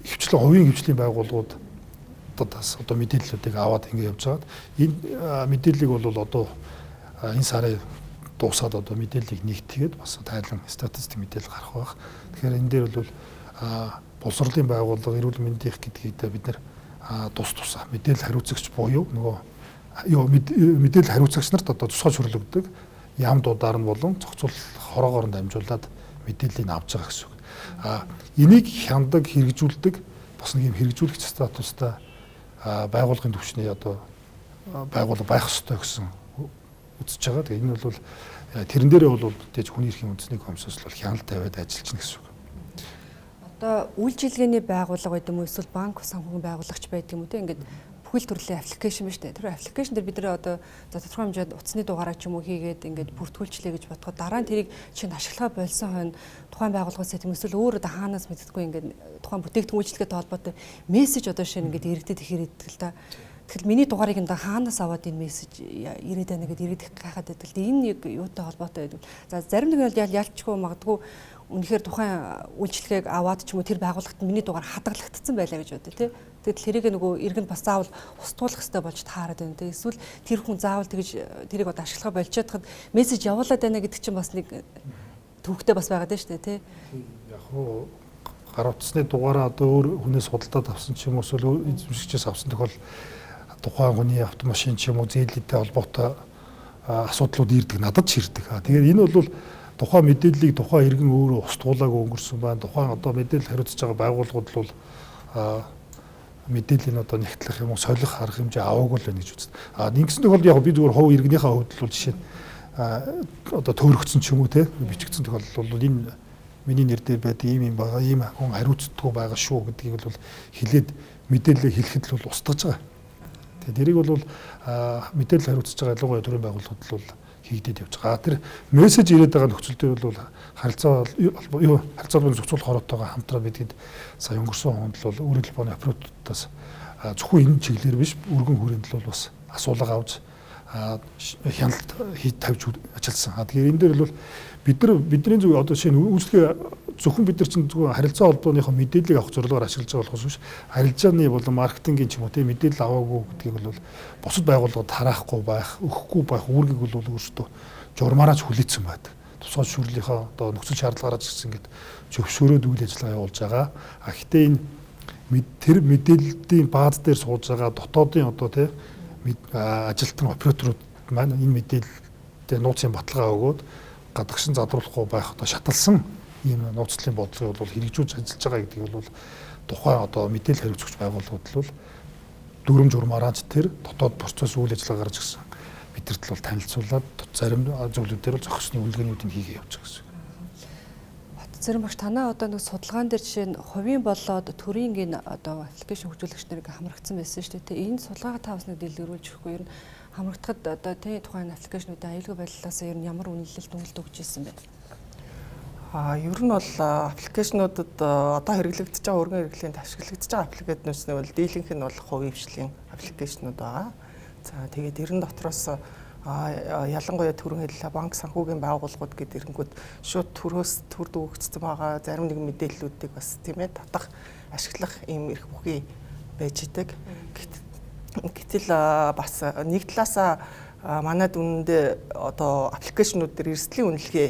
S3: хвчлэн хувийн хвчлийн байгууллагууд одоо мэдээллүүдийг аваад ингэ явж байгаад энэ мэдээллийг бол одоо энэ сарын дуусаад одоо мэдээллийг нэгтгэгээд бас тайлан статистик мэдээлэл гарах байх. Тэгэхээр энэ дээр бол боловсролын байгууллага эрүүл мэндийн гэдгийг бид нэр тусаа мэдээлэл хариуцагч буюу нөгөө мэдээлэл хариуцагч нарт одоо тусгай шүрэл өгдөг яам дуудаар нь болон зохицуулах хороогоор нь дамжуулаад мэдээллийг авч байгаа гэсэн үг. Энийг хяндаг, хэрэгжүүлдэг бас нэг юм хэрэгжүүлэгч статустай байгууллагын түвшний одоо байгууллага байх ёстой гэсэн үзэж байгаа. Тэгээ энэ бол тэрэн дээрээ бол тэгж хүний эрхийн үндэсний комиссоос бол хяналт тавиад ажиллаж байна гэсэн үг.
S1: Одоо үйлчилгээний байгууллага гэдэг юм уу эсвэл банк санхүүгийн байгууллагч байдаг юм уу те ингээд бүхэл төрлийн аппликейшн ба штэ. Тэр аппликейшн дээр бид нэр одоо за тодорхой хэмжээнд утасны дугаараа ч юм уу хийгээд ингээд бүртгүүлчлээ гэж бодоход дараа нь тэрийг чинь ашиглахаа болсон хойно тухайн байгууллагаас тийм эсвэл өөр одоо хаанаас мэддэггүй ингээд тухайн бүтээгдэхүүн үйлчлэгээтэй холбоотой мессеж одоо шинэ ингээд иргэдэд ихээр идэл л та. Тэгэхээр миний дугаарыг энэ хаанаас аваад энэ мессеж ирээд байна гэдээ иргэд гайхаад байдаг л дээ. Энэ яг юутай холбоотой байдаг. За зарим нэг нь ялчгүй магадгүй үнэхээр тухайн үйлчлэгийг аваад ч юм уу тэр байгууллагт миний дугаар хадгалагдсан байлаа гэж бодё тий. Тэгэл тэрийг нөгөө иргэн бас заавал устгуулах хэрэгтэй болж таарад байна тий. Эсвэл тэр хүн заавал тэгж тэрийг одоо ашиглахаа болчиход хад мессеж явуулаад байна гэдэг чинь бас нэг төвхтэй бас байгаад байна шүү дээ тий.
S3: Яг хоо гар утасны дугаараа одоо өөр хүнээс худалдаад авсан ч юм уу эсвэл эзэмшигчээс авсан тохиол тухайн хүний автомашин ч юм уу зээлтэй холбоотой асуудлууд ирдэг надад ч ирдэг. Тэгэхээр энэ бол тухайн мэдээллийг тухайн иргэн өөрөө устгуулаагүй өнгөрсөн байна. Тухайн одоо мэдээлэл хариуцж байгаа байгууллагууд бол мэдээллийн одоо нэгтлэх юм уу солих арга хэмжээ аваагүй л байна гэж үздэг. Ингэсэн тохиолдолд яг би зүгээр хувь иргэнийхээ хувьд бол жишээ нь одоо төөрөгцсөн ч юм уу те бичигдсэн тохиолдол бол энэ миний нэр дээр байдаг ийм байгаа ийм хүн хариуцдаггүй байгаа шүү гэдгийг бол хэлээд мэдээлэл хэлэхэд л бол устгаж байгаа. Тэгээд тэрийг бол мэдээлэл хариуцж байгаа ялангуяа төрийн байгууллагууд бол хийгдээд явж байгаа. Тэр мессеж ирээд байгаа нөхцөл төр бол харилцаа холбооны зохицуулах хороотойгоо хамтран бидгээд сая өнгөрсөн хонд л үргэлж боны аппаратуудаас зөвхөн энэ чиглэлээр биш өргөн хүрээнд л бас асуулга авч хяналт тавьж ажилласан. Тэгэхээр энэ дээр бол бидний зөв одоо шинэ үйлчлэгээ зөвхөн бид нар чинь зөвхөн харилцаа холбооныхоо мэдээллийг авах зорилгоор ашиглаж байгаа болохоос биш харилцааны болон маркетингийн ч юм уу тийм мэдээлэл аваагүй гэдгийг бол бусад байгууллагууд хараахгүй байх, өгөхгүй байх үүргийг бол өөрсдөө журмаараа ч хүлээсэн байдаг. Тусгай шүүрлийнхаа одоо нөхцөл шаардлагаараа ч гэсэн ингээд зөвшөөрөөд үйл ажиллагаа явуулж байгаа. Гэхдээ энэ тэр мэдээллийн бааз дээр сууж байгаа дотоодын одоо тийм ажилтан операторууд маань энэ мэдээлэлтэй нууцын баталгаа өгөөд гадагшин задруулахгүй байх одоо шаталсан ийм нууцлалын бодлогыг бол хэрэгжүүлж ажиллаж байгаа гэдгийг бол тухайн одоо мэдээлэл хариуцагч байгууллагууд л дүрм журмаараа ч тэр дотоод процесс үйл ажиллагаа гарч гисэн бидэрт л танилцуулаад зарим зүйлүүдээр л зохисны үйлдвэрүүдийг хийгээ явж байгаа гэсэн.
S1: Зарим багш танаа одоо нэг судалгаан дээр жишээ нь хувийн болоод төрийн энэ одоо аппликейшн хөгжүүлэгч нарыг хамрагдсан байсан шүү дээ. Энэ судалгаагаа та бас нэг дэлгэрүүлж өгөхгүй ер нь хамрагдахад одоо тэ тухайн аппликейшнуудын аюулгүй байдлаас ер нь ямар үнэлэлт өгч ирсэн бэ?
S2: Ер нь бол аппликейшнуудад одоо хэрэглэгдэж байгаа өргөн хэрэглээнд ашиглагдаж байгаа аппликейшнуудын бол дийлэнх нь бол хувийн хвшлийн аппликейшнууд байгаа. За тэгээд ерэн дотроос ялангуяа түрүүн хэллээ банк санхүүгийн байгууллагууд гэдэг ирэнгүүт шууд төрөөс төр дүүгдсэн байгаа зарим нэг мэдээллүүдийг бас тийм ээ татах ашиглах ийм эрх бүхий байж идэг. Гэтэл бас нэг талаас манайд үнэндээ одоо аппликейшнууд дээр эрсдлийн үнэлгээ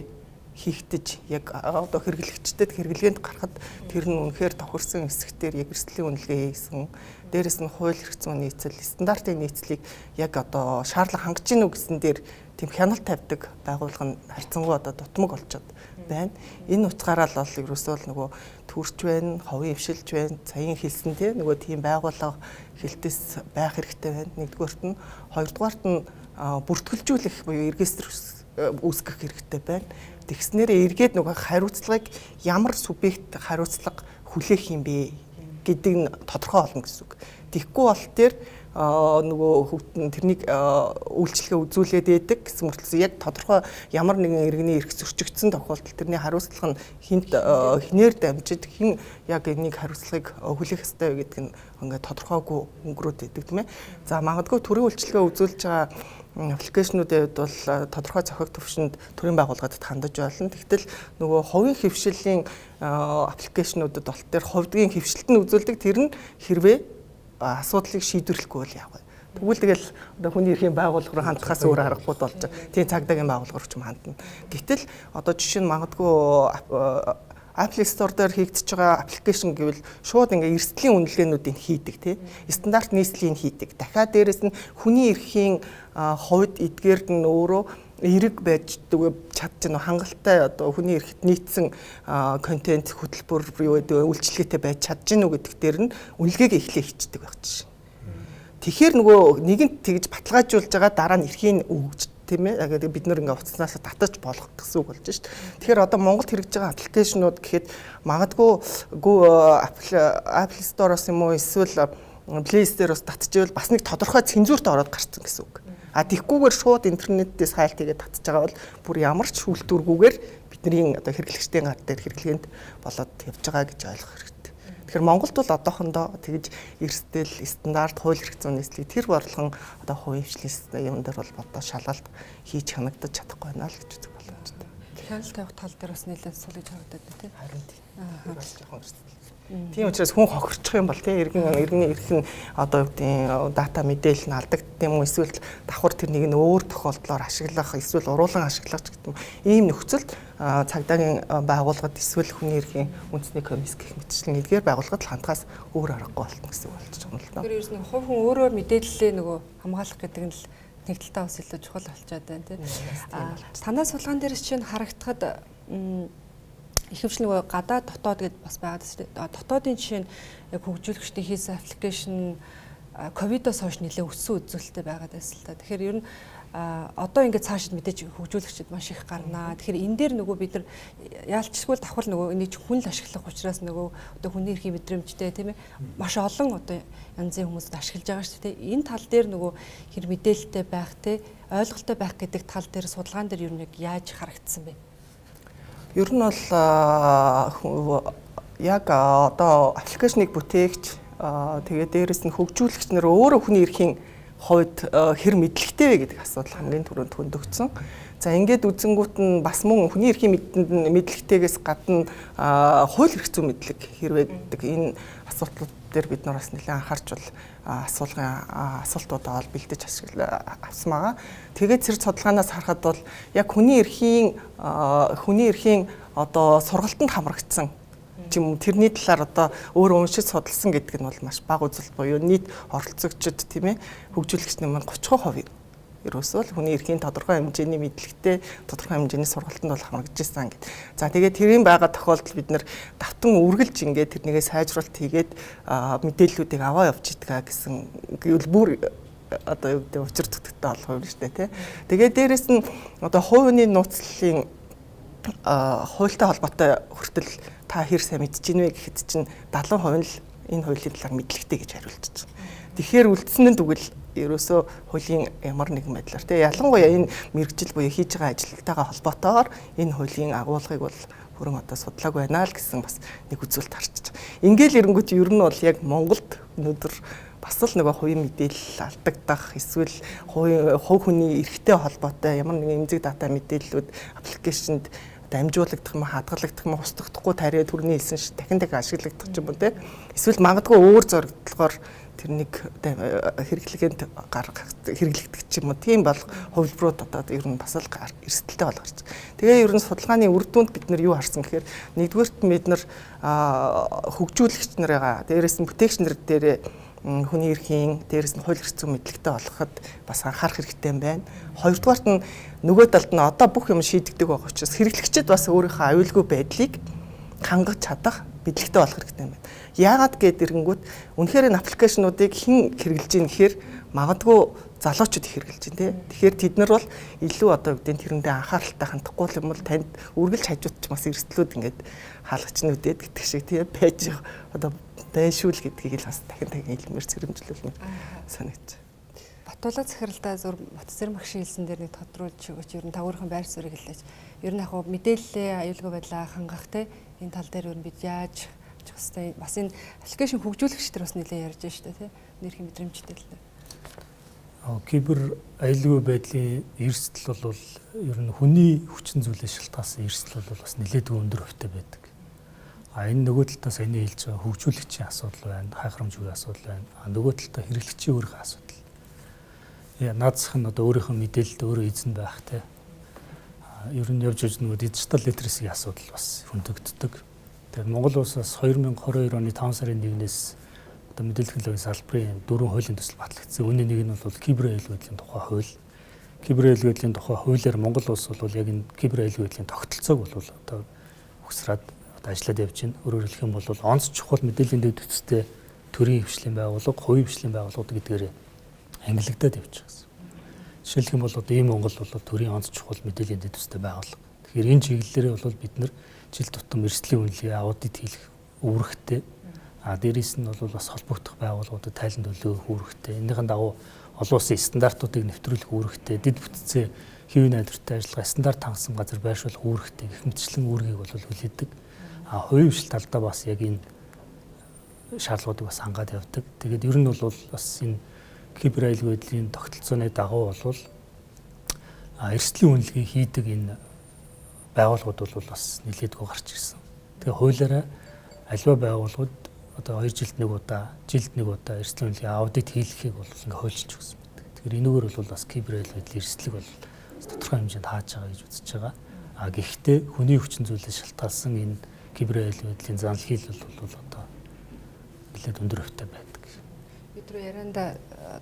S2: хийгдэж яг одоо хэрэглэгчдэд хэрэглээнд гарахад тэр нь үнэхээр тохирсон хэсэгтэр яг эрсдлийн үнэлгээ хийсэн. Дээрээс нь хууль эрх зүйн нийцэл, стандартын нийцлийг яг одоо шаардлага хангаж гинүү гэсэн дээр тийм хяналт тавьдаг байгууллага нь харьцангуй одоо дутмаг болчиход байна. Энэ утгаараа л бол ерөөсөө л нөгөө төрч байна, ховын өвшилж байна, саяын хэлсэн тийм нөгөө тийм байгууллага хэлтээс байх хэрэгтэй байна. Нэгдүгээрт нь, хоёрдугаарт нь бүртгүүлжүүлэх буюу регистр үүсгэх хэрэгтэй байна. Тэгснээрээ эргээд нөгөө хариуцлагыг ямар субъект хариуцлага хүлээх юм бэ гэдэг нь тодорхой болно гэсэн үг. Тэгэхгүй бол тэр нөгөө тэрнийг үйлчлэгээ үзүүлээд байдаг гэсэн мөртлөө яг тодорхой ямар нэгэн иргэний эрх зөрчигдсөн тохиолдолд тэрний хариуцлага нь хинээр дамжид хэн яг энийг хариуцлагыг хүлээх ёстой вэ гэдэг нь ингээд тодорхойгүй өнгөрөөд байдаг тийм ээ. За магадгүй төрийн үйлчлэгээ үзүүлж байгаа аппликейшнуудын хувьд бол тодорхой зохиог төвшөнд төрийн байгууллагад хандаж болно. Тэгтэл нөгөө хувийн хэвшилийн аппликейшнуудад бол тэр хувьдгийн хэвшилт нь үзүүлдэг тэр нь хэрвээ асуудлыг шийдвэрлэхгүй бол яах вэ? Тэгвэл тэгэл одоо хүний эрхийн байгууллага руу хандхаас өөр аргагүй болж тийм цагдаагийн байгууллага руу ч юм хандна. Гэтэл одоо жишээ нь магадгүй Apple Store дээр хийгдэж байгаа аппликейшн гэвэл шууд ингээ эрсдлийн үнэлгээнүүдийг хийдэг тий. Стандарт нийслэлийг хийдэг. Дахиад дээрэс нь хүний эрхийн хувьд эдгээрд нь өөрөө эрэг байж чадчихна хангалттай одоо хүний эрхт нийцсэн контент хөтөлбөр юу гэдэг үйлчлэгээтэй байж чадчихна уу гэдэг дээр нь үнэлгээг эхлээ хийдэг байх чинь. Тэгэхээр нөгөө нэгэнт тэгж баталгаажуулж байгаа дараа нь эрхийн өгж тийм ээ бид нэр ингээ утаснаас татаж болох гэсэн үг болж шít. Тэгэхээр одоо Монголд хэрэгжиж байгаа аппликейшнууд гэхэд магадгүй Apple Store-оос юм уу эсвэл Play Store-оос татчихвэл бас нэг тодорхой цензурт ороод гарсан гэсэн үг. А тэгхгүйгээр шууд интернетээс файл тэгээд татж байгаа бол бүр ямар ч үйлдвэргүйгээр бидний одоо хэрэглэгчдийн гар дээр хэрэглэгэнд болоод явж байгаа гэж ойлгох хэрэгтэй. Тэгэхээр Монголд бол одоохондоо тэгж эрсдэл стандарт хууль эрх зүйн нийслэлийг тэр борлогон одоо хувийн хвшлийн юм дээр бол одоо шалгалт хийж хянагдаж чадахгүй байна л гэж үзэх боломжтой.
S1: Хяналт тавих тал дээр бас нэлээд сул гэж харагдаад байна тийм.
S2: Харин тийм. Тийм учраас хүн хохирчих юм бол тийм иргэний эрх нь одоо юу гэдэг дата мэдээлэл нь алдагддаг юм уу эсвэл давхар тэрнийг нь өөр тохиолдлоор ашиглах эсвэл уруулан ашиглах гэдэг юм. Ийм нөхцөлд цагдаагийн байгууллагад эсвэл хүний эрхийн үндэсний комисс гэх мэтчлэн эдгээр байгууллагад л хандхаас өөр аргагүй болно гэсэн үг болж байгаа юм л доо.
S1: Тэр ерөөс нь хувь хүн өөрөө мэдээллээ нөгөө хамгаалах гэдэг нь л нэг талдаа бас илүү чухал болчиход байна тийм. Танай сулгаан дээрс чинь харагдахад ихэвчлэн нөгөө гадаад дотоод гэдээ бас байгаа шүү дээ. Дотоодын жишээ нь яг хөгжүүлэгчдийн хийсэн аппликейшн ковидоос хойш нэлээд өссөн үзүүлэлттэй байгаад байсан л та. Тэгэхээр ер нь одоо ингээд цаашид мэдээж хөгжүүлэгчид маш их гарнаа. Тэгэхээр энэ дээр нөгөө бид нар яалчгүй давхар нөгөө энийг хүн л ашиглах учраас нөгөө одоо хүний эрхийн мэдрэмжтэй тийм ээ маш олон одоо янзын хүмүүс ашиглаж байгаа шүү дээ. Энэ тал дээр нөгөө хэр мэдээлэлтэй байх те ойлголттой байх гэдэг тал дээр судалгаан дээр ер нь яаж харагдсан бэ?
S2: Ер нь бол яг одоо аппликейшнийг бүтээгч тэгээд дээрэс нь хөгжүүлэгч нар өөрөө хүний эрхийн хувьд хэр мэдлэгтэй вэ гэдэг асуудал хамгийн түрүүнд хөндөгдсөн. За ингээд үзэнгүүт нь бас мөн хүний эрхийн мэдлэгтэйгээс гадна хууль эрх зүйн мэдлэг хэрвээ гэдэг энэ асуудлууд дээр бид нар бас нэлээд анхаарч бол асуултуудаа бэлдэж авсан байгаа. Тэгээд зэрэг судалгаанаас харахад бол яг хүний эрхийн одоо сургалтанд хамрагдсан юм тэрний талаар одоо өөр уншиж судалсан гэдэг нь бол маш бага үзэлт буюу нийт оролцогчид тийм ээ хөгжүүлэгчний маань 30% ерөөсөө л хүний эрхийн тодорхой хэмжээний мэдлэгтэй тодорхой хэмжээний сургалтанд бол хамрагдаж ирсэн гэдэг. За тэгээд тэрийн байгаа тохиолдолд бид нэр давтан үргэлж ингээд тэрнийгээ сайжруулалт хийгээд мэдээллүүдийг аваа явж идэх гэсэн гэвэл бүр одоо юу гэдэг учир тутагтай болох юм шүү дээ тий. Тэгээд дээрэс нь одоо хувийн нууцлалын хуультай холбоотой хүртэл та хэр сайн мэдэж гинвэ гэхэд чинь 70% л энэ хуулийн талаар мэдлэгтэй гэж хариулж байгаа. Тэгэхээр үлдсэн нь тэгвэл ерөөсөө хуулийн ямар нэгэн байдлаар тий ялангуяа энэ мэрэгжил буюу хийж байгаа ажилтнуудтайгаа холбоотойгоор энэ хуулийн агуулгыг бол бүрэн одоо судлааг байна л гэсэн бас нэг үзүүлэлт харж байгаа. Ингээл эрэнгүүт ер нь бол яг Монголд өнөөдөр бас л нөгөө хувийн мэдээлэл алдагдах эсвэл хувь хүний эрхтэй холбоотой ямар нэгэн эмзэг дата мэдээллүүд аппликейшнд дамжуулагдах юм хадгалагдах юм устгахдахгүй тариа төрний хэлсэн шиг дахин ашиглагдах юм те эсвэл магадгүй өөр зорилгоор тэрнийг хэрэглэгэнд хэрэглэгдэх юм уу тийм бол хувилбарууд одоо ер нь бас л эрсдэлтэй болгож байна. Тэгээ ер нь судалгааны үр дүнд бид нар юу харсан гэхээр нэгдүгээрт бид нар хөгжүүлэгч нарыгаа дээрээс нь бүтээгч нар дээрээ хүний эрхийн дээрээс нь хууль эрх зүйн мэдлэгтэй болгоход бас анхаарах хэрэгтэй юм байна. Хоёрдугаарт нь нөгөө талд нь одоо бүх юм шийдэгдэг байгаа учраас хэрэглэгчид бас өөрийнхөө аюулгүй байдлыг хангаж чадах бидлэгтэй болох хэрэгтэй юм байна. Яагаад гэд ирэнгүүт үнэхээр энэ аппликейшнуудыг хэн хэрэгжилж ийн гэхээр магадгүй залуучууд их хэрэгжилж байна тий. Тэгэхээр тэд нар бол илүү одоо үгдэн тэрэндээ анхааралтай хандахгүй юм бол танд үргэлж хажуудч бас эрсдлүүд ингээд хаалгачнуудад гэдэг шиг тий байж одоо дайшуул гэдгийг л бас дахин илмээр сэрэмжлүүлнэ санагч.
S1: Батуулга захиралтай зур Батцэрэг багшийн хэлсэн дээр нэг тодруулж өгөөч. Ер нь та өөрийнхөө байр суурийг хэлээч. Ер нь яг хөө мэдээллийн аюулгүй байдлаа хангах те энэ тал дээр ер нь бид яаж чих хэвээр бас энэ аппликейшн хөгжүүлэгч нар бас нэлээд ярьж байна шүү дээ те. Нэрхийн мэдрэмжтэй л дээ.
S4: Кибер аюулгүй байдлын эрсдэл бол ер нь хүний хүчин зүйлээс шалтгаалсан эрсдэл бол бас нэлээд өндөр хувьтай байдаг. Энэ нөгөө талаас энэ хэлж байгаа хөгжүүлэгчийн асуудал байна, хайхрамжгүй асуудал байна. Нөгөө талдаа хэрэглэгчийн өөрийнхөө асуудал. Наадсах нь одоо өөрийнхөө мэдээлэлд өөрөө эзэн байх те. Ер нь явж байгаа нөгөө дижитал литерасийн асуудал бас хөндөгддөг. Тэгээд Монгол улсаас 2022 оны 5 сарын 1-ээс одоо мэдээлэл технологийн салбарын 4 хуулийн төсөл батлагдсан. Үүний нэг нь бол кибер аюулгүй байдлын тухай хууль. Кибер аюулгүй байдлын тухай хуулиар Монгол улс бол яг энэ кибер аюулгүй байдлын тогтолцоог бол одоо өгсраад ажиллаад явж байна. Өөрөөр хэлэх юм бол онц чухал мэдээллийн дэд үтстэй төрийн хвшлийн байгууллага, хувийн хвшлийн байгууллагууд гэдгээр ангилагдаад явж байгаа гэсэн. Жишээлх юм бол одоо ийм Монгол бол төрийн онц чухал мэдээллийн дэд үстэй байгууллага. Тэгэхээр энэ чиглэлээрээ бол бид нар жил тутам эрсдлийн үнэлгээ аудит хийх үүрэгтэй. Дээрээс нь бол бас холбогдох байгууллагуудад тайлан төлөөх үүрэгтэй. Энийхэн дагуу олон улсын стандартуудыг нэвтрүүлэх үүрэгтэй. Дэд бүтцээ хэвийн найдвартай ажиллагаа стандарт хангасан газар байршуулах үүрэгтэй. Гэх мэтчлэн үүргийг бол хүлээдэг. Хувийн хвшил талдаа бас яг энэ шаардлагуудыг бас хангаад явдаг. Тэгээд ер нь бол бас энэ кибер аюулгүй байдлын тогтолцооны дагуу бол эрсдлийн үнэлгээ хийдэг энэ байгууллагууд бол бас нэлээдгүй гарч ирсэн. Тэгээ хуулиараа аливаа байгууллагууд одоо 2 жилд нэг удаа, жилд нэг удаа эрсдлийн үнэлгээ аудит хийлгэхийг бол ингээ хуульчилж өгсөн байдаг. Тэгэхээр энэгээр бол бас кибер аюулгүй байдлын эрсдлийг бол тодорхой хэмжээнд хааж байгаа гэж үзэж байгаа. Гэхдээ хүний хүчин зүйлээс шалтгаалсан энэ кибер аюулгүй байдлын занл хийл бол одоо нэлээд өндөр хувьтай байдаг.
S1: Бид рүү ярианда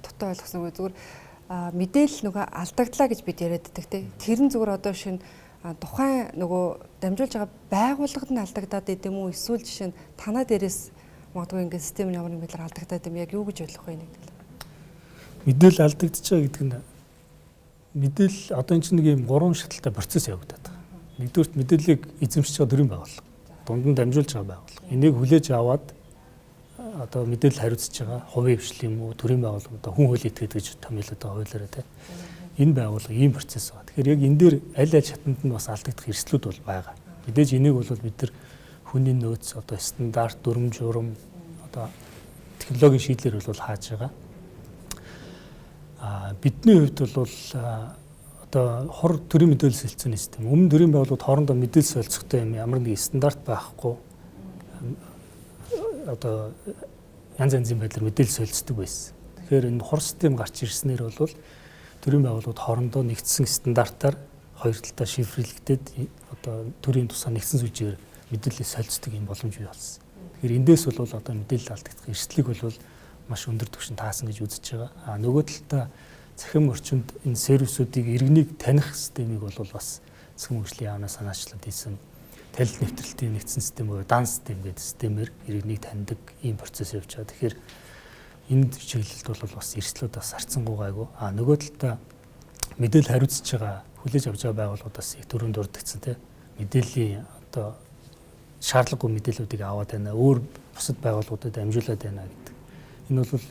S1: дутуу ойлгоснгүй зүгээр мэдээлэл нөгөө алдагдлаа гэж бид яриаддаг те. Тэр нь зүгээр одоо шинэ тухайн нөгөө дамжуулж байгаа байгууллагад нь алдагдаад идэм үү эсвэл жишээ нь танаа дээрээс магадгүй ингээд систем нь ямар нэг байдлаар алдагдаад идэм яг юу гэж ойлгох вэ нэг л.
S4: Мэдээлэл алдагдаж байгаа гэдэг нь мэдээлэл одоо энэ чинь нэг юм 3 шаталтай процесс явагдаад байгаа. Нэгдүгürt мэдээллийг эзэмшиж байгаа төрийн байгууллага. Дунд нь дамжуулж байгаа байгууллага. Энийг хүлээж аваад одоо мэдээлэл хариуцж байгаа хувийн хвшил юм уу төрийн байгууллага одоо хүн хуулийн этгээд гэж томьёолоод байгаа хуулиараа те. Энэ байгууллага ийм процесс байна. Тэгэхээр яг энэ дээр аль шатанд нь бас алдагдах эрсдлүүд бол байгаа. Мэдээж энийг бол бид нар хүний нөөц одоо стандарт дүрм журам одоо технологийн шийдлэр бол хааж байгаа. Бидний хувьд бол одоо хор төрийн мэдээлэл солилцооны систем. Өмнө төрийн байгууллагууд хоорондоо мэдээлэл солилцохтой юм ямар нэг стандарт байхгүй одоо янз янзын байдлаар мэдээлэл солилцдог байсан. Тэгэхээр энэ хор систем гарч ирснээр бол төрийн байгууллагууд хоорондоо нэгдсэн стандартаар хоёр талдаа шифрлэгдээд одоо төрийн тусаа нэгдсэн сүлжээр мэдээлэл солилцдог юм боломж бий болсон. Тэгэхээр эндээс бол одоо мэдээлэл алдагдах эрсдлийг бол маш өндөр түвшинд таасан гэж үзэж байгаа. Нөгөө талдаа цахим орчинд энэ сервисүүдийг иргэнийг таних системийг бол бас цахим хөгжлийн яамнаас санаачлаад ийсэн талил нэвтрэлтийн нэгдсэн систем буюу дан систем гэдэг системээр иргэнийг таньдаг ийм процесс явж байгаа. Тэгэхээр энэ чиглэлд бол бас эрсдлүүд бас харцсангүй гайгүй. Нөгөө талдаа мэдээлэл хариуцж байгаа хүлээж авч байгаа байгууллагуудаас их төрөнд дурддагцсан тийм мэдээллийн одоо шаардлагагүй мэдээллүүдийг аваад байна. Өөр бусад байгууллагуудад амжуулаад байна гэдэг. Энэ бол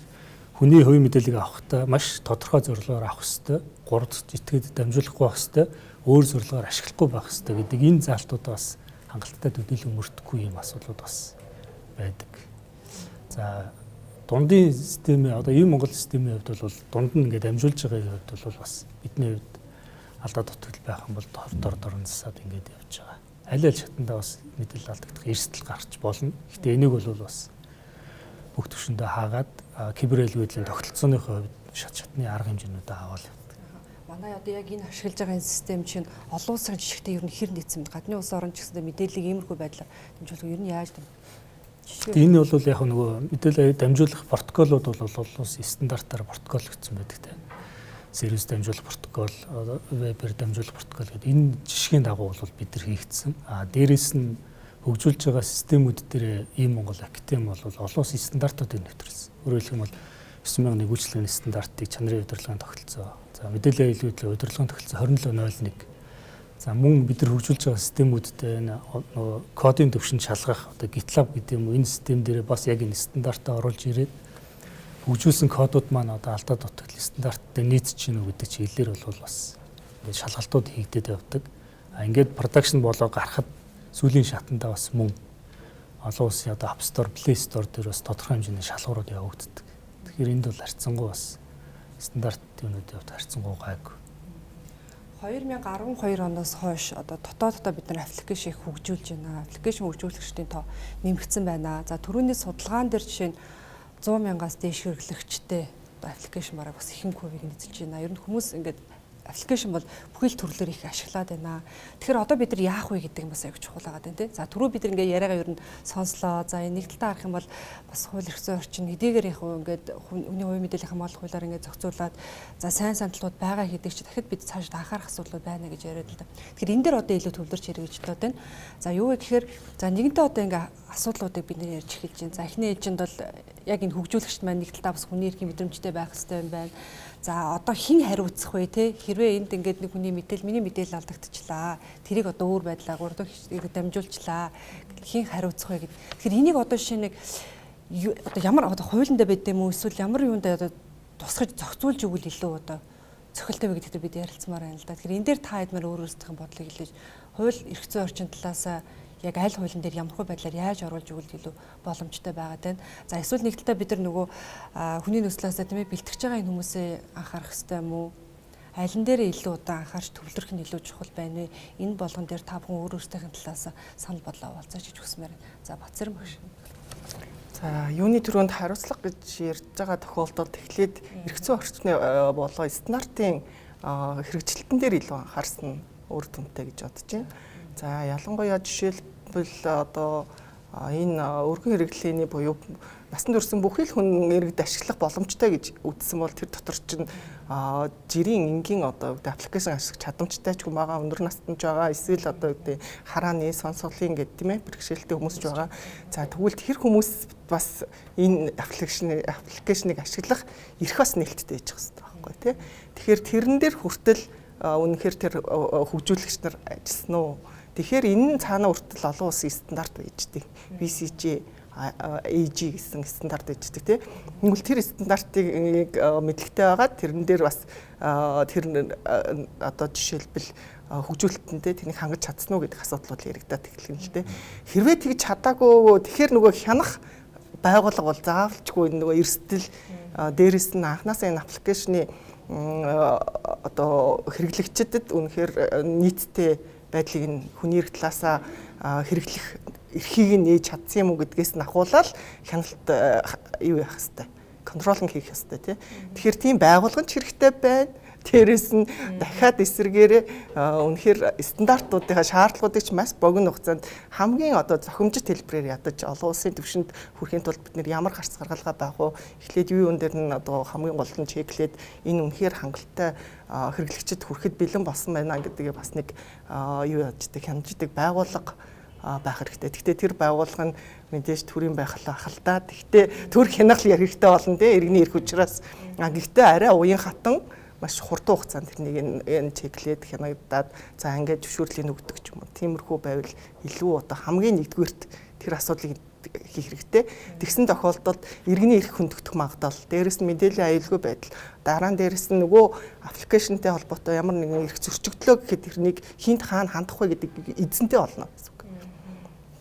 S4: хүний хувийн мэдээллийг авахдаа маш тодорхой зорилгоор авах хэрэгтэй. Гурд этгээд дамжуулахгүй байх хэрэгтэй. Өөр зорилгоор ашиглахгүй байх хэрэгтэй гэдэг энэ заалтуудаа бас хангалттай төдийлөн мөрдөхгүй юм асуудлууд бас байдаг. За дундын системээ одоо ийм Монгол системийн хувьд бол дунд нь ингээд дамжуулж байгаа хувьд бол бас бидний хувьд алдаа дутгал байх юм бол дор засаад ингээд явж байгаа. Аль шатндаа бас мэдээлэл алдагдах эрсдэл гарч болно. Гэхдээ энийг бол бас бүх төвшөндөө хаагаад кибер аюулгүй байдлын тогтолцооныхоо хувьд шатны арга хэмжээнүүдээ аваад явдаг.
S1: Манай одоо яг энэ ашиглаж байгаа энэ систем чинь олон улсын жишгтээ ер нь хэр нийцсэн гадны улс орн ч гэсэн мэдээллийг иймэрхүү байдлаар дамжуулах ер нь яаж юм?
S4: Энэ бол яг нөгөө мэдээлэл дамжуулах протоколууд бол олон улсын стандартаар протоколлогдсон байдаг те. Сервис дамжуулах протокол, вебээр дамжуулах протокол гэдэг энэ жишгийн дагуу бол бид нар хийгдсэн. Дээрээс нь хөгжүүлж байгаа системүүд дээр ийм Монгол академи бол олон улсын стандартуудыг нэвтрүүлсэн. Өөрөөр хэлбэл 9000 нэгүслэгийн стандартыг чанарын удирдлагын тогтолцоо. За мэдээллийн аюулгүй удирдлагын тогтолцоо 2701. За мөн бид нар хөгжүүлж байгаа системүүдтэй нөгөө кодын төвшин шалгах одоо GitLab гэдэг юм уу энэ систем дээр бас яг энэ стандартаа оруулж ирээд хөгжүүлсэн кодууд маань одоо алдаа дутагдлын стандарттай нийцэж гинүү гэдэг чинь илэр бол бас ингээд шалгалтууд хийгдээд явдаг. Ингээд production болоо гарахад сүүлийн шатандаа бас мөн олон улсын одоо App Store, Play Store дээр бас тодорхой хэмжээний шалгуурууд явагддаг. Тэгэхээр энд бол харьцангуй бас стандарт юмнууд яваад харьцангуй гайгүй.
S1: 2012 оноос хойш одоо дотооддоо бид нар аппликейшн их хөгжүүлж байна. Аппликейшн хөгжүүлэгчдийн тоо нэмэгдсэн байна. За түрүүний судалгаан дээр жишээ нь 100,000-аас дээш хэрэглэгчтэй одоо аппликейшн бараг бас ихэнх хувийг эзэлж байна. Ер нь хүмүүс ингээд аппликейшн бол бүхий л төрлөөр их ашиглаад байна. Тэгэхээр одоо бид нар яах вэ гэдэг юм бас аяг чухал байгаа тийм. За түрүү бид нар ингээд яриагаа ер нь сонслоо. За энэ нэг талаа харах юм бол бас хууль эрх зүйн орчин хэдийгээр яг ингээд хүний хувийн мэдээллийн хамгаалах хуулиар ингээд зохицуулаад за сайн талууд байгаа хэдэг чи дахиад бид цааш анхаарах асуудлууд байна гэж яриад л да. Тэгэхээр энэ дээр одоо илүү төвлөрч ярих гэж бодоод байна. За юу вэ гэхээр за нэгэнтээ одоо ингээд асуудлуудыг бид нэр ярьж эхэлж байна. За эхний ээлжинд бол яг энэ хөгжүүлэгчд маань нэг талдаа бас хүний эрхийн мэдрэмжтэй байх хэрэгтэй юм байна. За одоо хэн хариуцах вэ те хэрвээ энд ингээд нэг хүний миний мэдээлэл алдагдчихлаа. Тэрийг одоо өөр байдлаар дамжуулчлаа. Хэн хариуцах вэ гэдэг. Тэгэхээр энийг одоо жишээ нэг одоо ямар одоо хуулиндаа байд юм уу эсвэл ямар юундаа одоо тусгаж зохицуулж өгвөл илүү одоо цохилтой вэ гэдэгт бид ярилцмаар байна л да. Тэгэхээр энэ дээр та хэд мөр өөрөөсөө бодлыг хэлээж хууль эрх зүйн орчин талаас яг аль хуулийн дээр ямар хөө байдлаар яаж оруулж өгвөл илүү боломжтой байгаад байна. За эсвэл нэг талаа бид нар нөгөө хүний нөхцлөөсөө тийм ээ бэлтгэж байгаа энэ хүмүүсээ анхаарах хэрэгтэй юм уу? Алин дээр илүү удаан анхаарч төвлөрөх нь илүү чухал байна вэ? Энэ болгон дээр та бүхэн өөрөөсөхийн талаас санал бодлоо олцооч гэж хүсмээр байна. За Бацэрэн багш.
S2: За юуны төрөнд хариуцлага гэж ярьж байгаа тохиолдолд эхлээд эрх зүйн орчны болоо стандартын хэрэгжилтэн дээр илүү анхаарсан нь өөр дүнтэй гэж бодож байна. За ялангуяа жишээлбэл одоо энэ өргөн хэрэглээний буюу насанд хүрсэн бүхий л хүн иргэд ашиглах боломжтой гэж үзсэн бол тэр дотор чинь жирийн энгийн одоо аппликейшн ашиглах чадамжтай ч юм байгаа өндөр настанд ч байгаа эсвэл одоо үгтэй харааны сонсголын гэдэг тийм ээ бэрхшээлтэй хүмүүс ч байгаа. За тэгвэл тэр хүмүүс бас энэ аппликейшнийг ашиглах эрх бас нээлттэй байж байгаа байхгүй тий. Тэгэхээр тэрэн дээр хүртэл үнэхээр тэр хөгжүүлэгч нар ажилласан уу? Тэгэхээр энэ цаана хүртэл олон улсын стандарт байждаг. BCG, AG гэсэн стандарт байждаг тийм. Тэгвэл тэр стандартыг мэдлэгтэй байгаа. Тэрэн дээр бас тэр одоо жишээлбэл хөгжүүлэлтэндээ тэрийг хангаж чадсан уу гэдэг асуудлууд яригадаад эхэлнэ л дээ. Хэрвээ тэгж чадаагүй тэгэхээр нөгөө хянах байгууллага бол заавалчгүй нөгөө эрсдэл дээрээс нь анханасаа энэ аппликейшны одоо хэрэглэгчдэд үнэхээр нийтдээ байдлыг нь хүний эрх талаасаа хэрэглэх эрхийг нь нээж чадсан юм уу гэдгээс нь ахуулаад хяналт юу яах хэвээр контролинг хийх хэвээр тий. Тэгэхээр тийм байгуулгын ч хэрэгтэй байна. Тэрээс нь дахиад эсэргээрээ үнэхээр стандартуудынхаа шаардлагуудыг ч маш богино хугацаанд хамгийн одоо зохимжит хэлбэрээр ядаж олон улсын түвшинд хүрэхийн тулд бид нэр ямар гарц гаргалгаа байх вэ? Эхлээд юу юм дээр нь одоо хамгийн гол нь чеклээд энэ үнэхээр хангалттай хэрэглэгчид хүрэхэд бэлэн болсон байна гэдгийг бас нэг юу яждаг хянаждаг байгууллага байх хэрэгтэй. Гэхдээ тэр байгууллага нь мэдээж төрийн байх халтаа. Гэхдээ төр хянах хэрэгтэй болно те иргэний эрх учраас. Гэхдээ арай уян хатан маш хурдан хугацаанд тэрнийг энэ чеклээд хянагдаад за ингээд зөвшөөрлийг өгдөг ч юм уу. Тиймэрхүү байвал илүү одоо хамгийн нэгдүгээрт тэр асуудлыг хийх хэрэгтэй. Тэгсэн тохиолдолд иргэний эрх хөндөгдөх магадлал, дээрэс нь мэдээллийн аюулгүй байдал, дараа нь дээрэс нь нөгөө аппликейшнтэй холбоотой ямар нэгэн эрх зөрчигдлөө гэхэд тэрнийг хинт хаана хандах вэ гэдэг эзэнтэй болно гэсэн үг.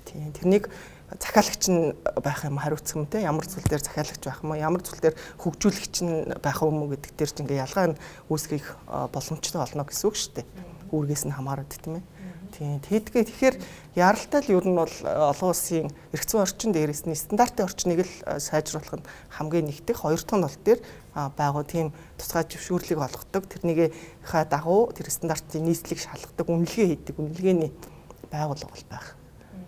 S2: Тийм. Тэрнийг захиалагч нь байх юм хариуцах юм те ямар зүйл дээр захиалагч байх юм ямар зүйл дээр хөгжүүлэгч нь байх юм уу гэдэг дээр чинь ингээ ялгаа нь үүсгэх боломжтой болно гэсэн үг шүү дээ. Үүргээс нь хамаарат тийм ээ. Тийм. Тэгэхээр яралтай л ер нь бол олон улсын эрх зүйн орчин дээрээс нь стандартын орчныг л сайжруулах нь хамгийн нэгдэх. Хоёр дахь нь бол дээр байгуу тийм тусгай зөвшөөрлийг олгодог. Тэрнийг дагуу тэр стандартын нийслэлийг шалгадаг, үнэлгээ хийдэг, үнэлгээний байгууллага бол байх.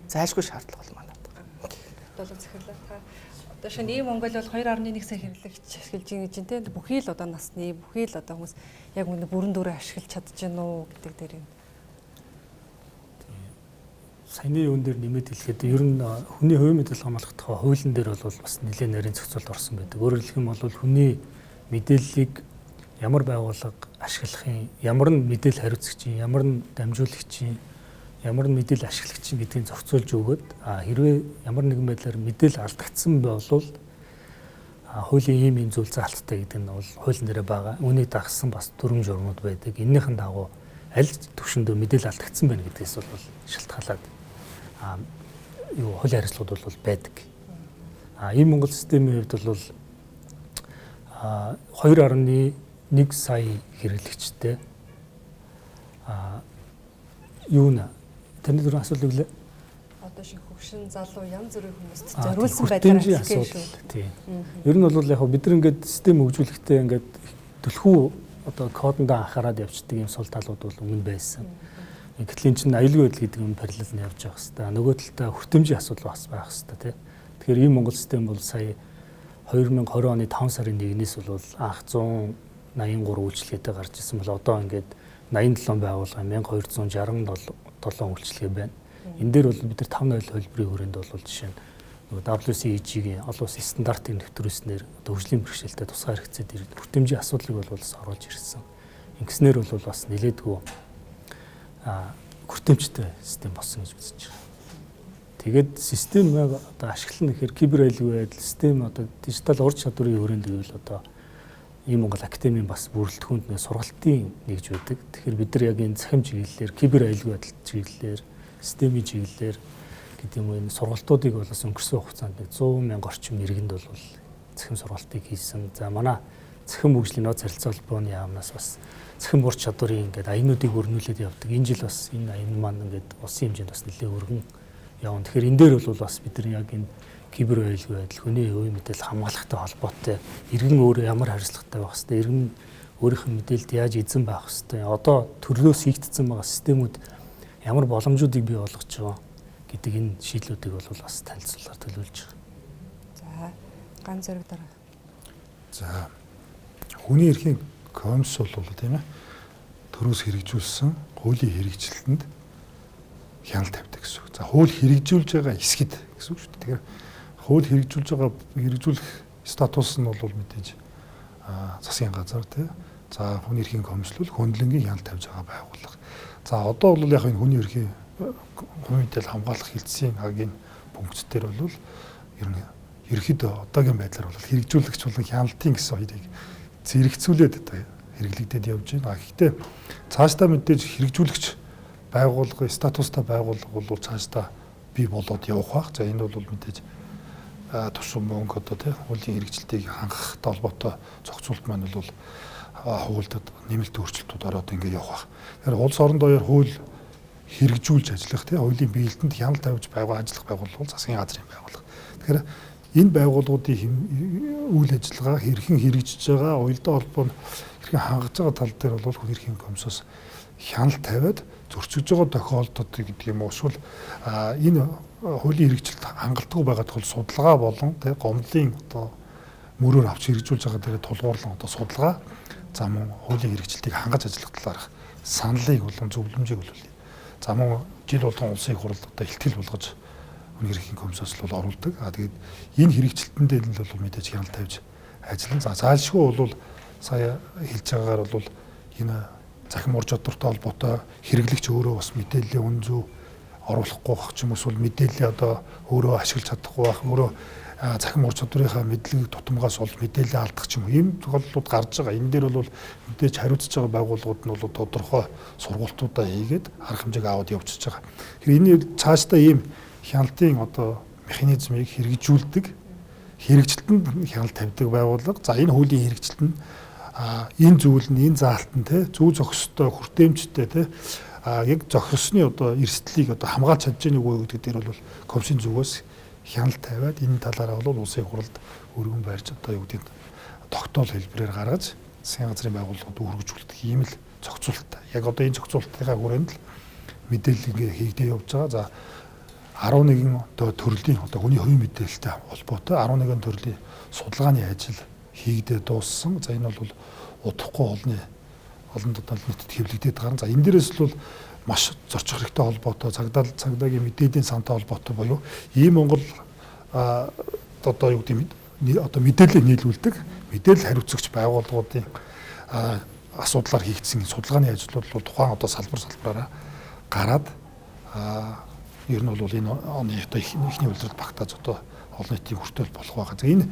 S2: Зайлшгүй шаардлага бол манай.
S1: Болов захирлаа та одоо шинэ ийм Монгол бол 2.1 сая хэрэглэгч ашиглаж байгаа гэж байна те бүхий л одоо насны бүхий л одоо хүмүүс яг үнэ бүрэн дүүрээ ашиглаж чадж гэнэ үү гэдэг дээр юм.
S4: саяны юун дээр нэмээд хэлэхэд ер нь хүний хувийн мэдээлэл хамгаалах хуулийн дээр бол бас нэлээд нарийн зохицуулт орсон байдаг. Өөрөөр хэлэх юм бол хүний мэдээллийг ямар байгууллага ашиглахын, ямар нь мэдээлэл хариуцагчийн, ямар нь дамжуулагчийн, ямар нь мэдээлэл ашиглагчийн гэдгийг зохицуулж өгөөд хэрвээ ямар нэгэн байдлаар мэдээлэл алдагдсан болвол хуулийн ийм зүйл заалттай гэдэг нь бол хуулийн дээр байгаа. Үүнийг дагсан бас дүрм журмууд байдаг. Эннийхэн дагуу аль түвшиндөө мэдээлэл алдагдсан байна гэдгээс бол шалтгаалаад хуулийн хариуцлагууд бол байдаг. Энэ Монгол системийн хувьд бол 2.1 сая хэрэглэгчтэй таны дөрөв асуулт үлээ.
S1: Одоо шиг хөвшин залуу янз бүрийн хүмүүст зориулсан байдлаар
S4: асуудал тийм. Ер нь бол яг бид нар ингээд систем хөгжүүлэхдээ ингээд түлхүү одоо кодондоо анхаарал явцдаг юм сул талууд бол өмнө байсан. Гэтэл эн чинь аюулгүй байдал гэдэг юм параллел нь явж байгаа хэвээр. Нөгөө талдаа хүртээмжийн асуудал бас байх хэвээр тийм. Тэгэхээр ийм Монгол систем бол сая 2020 оны 5 сарын 1-ээс бол анх 183 үйлчлэгээтэй гарч ирсэн бол одоо ингээд 87 байгууллага 1267 үйлчлэгээ байна. Энэ дээр бол бид нар 5.0 хөлбөрийн хүрээнд бол жишээ нь WCAG-ийн олон улсын стандартыг нэвтрүүлснээр одоо хөгжлийн бэрхшээлтэй тусгай хэрэгцээд хүртээмжийн асуудлыг бол оруулж ирсэн. Ингэснээр бол бас нэлээдгүй хүртээмжтэй систем болсон гэж үзэж байна. Тэгээд систем одоо ашиглах гэхээр кибер аюулгүй байдал систем одоо дижитал ур чадварын хүрээнд гэвэл одоо ийм Монгол академийн бас бүрэлдэхүүнд сургалтын нэгж байдаг. Тэгэхээр бид нар яг энэ цахим чиглэлээр кибер аюулгүй байдал чиглэлээр системийн чиглэлээр гэдэг юм уу энэ сургалтуудыг бол бас өнгөрсөн хугацаанд 100 мянга орчим иргэнд бол цахим сургалтыг хийсэн. За манай цахим хөгжлийн нөөц харилцаа холбооны яамнаас бас цахим ур чадварын ингээд аянуудыг өрнүүлээд явдаг. Энэ жил бас энэ аян маань ингээд улсын хэмжээнд бас нэлээд өргөн явна. Тэгэхээр энэ дээр бол бас бид нар яг энэ кибер аюулгүй байдал, хүний хувийн мэдээлэл хамгаалахтай холбоотой иргэн өөрөө ямар хариуцлагатай байх хэвээр, иргэн өөрийнх нь мэдээлэлд яаж эзэн байх хэвээр, одоо төрлөөс хийгдсэн байгаа системүүд ямар боломжуудыг бий болгож байгаа гэдэг энэ шийдлүүдийг бол бас танилцуулахар төлөвлөж байгаа.
S1: За, ганц зэрэг дараа.
S3: За, хүний эрхийн комисс бол тийм ээ төрөөс хэрэгжүүлсэн хуулийн хэрэгжилтэнд хяналт тавьдаг гэсэн үг. За, хууль хэрэгжүүлж байгаа хэсгэд гэсэн үг шүү дээ. Тэгэхээр хууль хэрэгжүүлэх статус нь бол мэдээж засгийн газар тийм. За, хүний эрхийн комисс бол хөндлөнгийн хяналт тавьж байгаа байгууллага. За, одоо бол яг энэ хүний эрхийн хувийн мэдээлэл хамгаалах хэлтсийн хагийн пунктээр бол ер нь ерөөхдөө одоогийн байдлаар бол хэрэгжүүлэгч болон хяналтын гэсэн хоёрыг зэрэгцүүлээд одоо хэрэглэгдээд явж байна. Гэхдээ цаашдаа мэдээж хэрэгжүүлэгч байгууллага, статустай байгууллага бол цаашдаа бий болоод явах бах. За энэ бол мэдээж тушин мөнгө одоо тийм хуулийн хэрэгжилтийг хангахтай холбоотой зохицуулт маань бол хуульд нэмэлт өөрчлөлтүүд ороод ингэ явах бах. Тэгэхээр улс орон даяар хууль хэрэгжүүлж ажиллах тийм хуулийн биелэлтэнд хяналт тавьж ажиллах байгууллага бол засгийн газрын байгууллага. Тэгэхээр энэ байгууллагуудын үйл ажиллагаа хэрхэн хэрэгжиж байгаа, уялдаа холбоо нь хэрхэн хангаж байгаа тал дээр бол хүний эрхийн комиссоос хяналт тавиад зөрчиж байгаа тохиолдолд гэдэг юм уу эсвэл энэ хуулийн хэрэгжилт хангалтгүй байгаа тул судалгаа болон тийм гомдлын одоо мөрөөр авч хэрэгжүүлж байгаа дээр тулгуурлан одоо судалгаа за мөн хуулийн хэрэгжилтийг хангаж ажиллах талаарх саналыг болон зөвлөмжийг болуулъя. За мөн жил болгон улсын хурал одоо илтгэл болгож хүний эрхийн комиссоос бол оруулдаг. Тэгээд энэ хэрэгжилтэндээ л бол мэдээж хяналт тавьж ажиллана. За заашгүй бол сая хэлж байгаагаар бол энэ захим ур чадвартай холбоотой хэрэглэгч өөрөө бас мэдээллийн үн зөв оруулахгүй байх ч юм уу эсвэл мэдээлэл одоо өөрөө ашиглаж чадахгүй байх, өөрөө захим ур чадварынхаа мэдлэг тутамгаас бол мэдээлэл алдах ч юм уу ийм тохиолдлууд гарч байгаа. Энэ дээр бол мэдээж хариуцж байгаа байгууллагууд нь бол тодорхой сургалтуудаа хийгээд арга хэмжээг аваад явчихж байгаа. Тэгэхээр энэ цаашдаа ийм хяналтын одоо механизмыг хэрэгжүүлдэг, хэрэгжилтэнд хяналт тавьдаг байгууллага. За энэ хуулийн хэрэгжилт нь энэ зүйл нь энэ заалт нь зөв зохистой, хүртээмжтэй яг зохисны одоо эрсдлийг одоо хамгаалж чадж байгааг уу гэдэг дээр бол комиссийн зүгээс хяналт тавиад энэ талаараа бол улсын хуралд өргөн барьж одоо юу гэдэг тогтоол хэлбэрээр гаргаж засгийн газрын байгууллагууд өргөжүүлдэг ийм л зохицуулттай. Яг одоо энэ зохицуултынхаа хүрээнд л мэдээлэл ингээ хийгдээ явж байгаа. За 11 төрлийн одоо хүний хувийн мэдээлэлтэй холбоотой 11 төрлийн судалгааны ажил хийгдээ дууссан. За энэ бол удахгүй олон нийтэд хэвлэгдээд гарна. За энэ дээрээс л маш зорчих хэрэгтэй холбоотой цагдаагийн мэдээллийн сантай холбоотой буюу ийм Монгол одоо юу гэдэг одоо мэдээлэл нийлүүлдэг мэдээлэл хариуцагч байгууллагуудын асуудлаар хийгдсэн судалгааны ажлууд бол тухайн одоо салбараараа гараад ер нь бол энэ оны одоо ихний улирал багтааж одоо олон нийтийн хүртэл болох байгаа. Энэ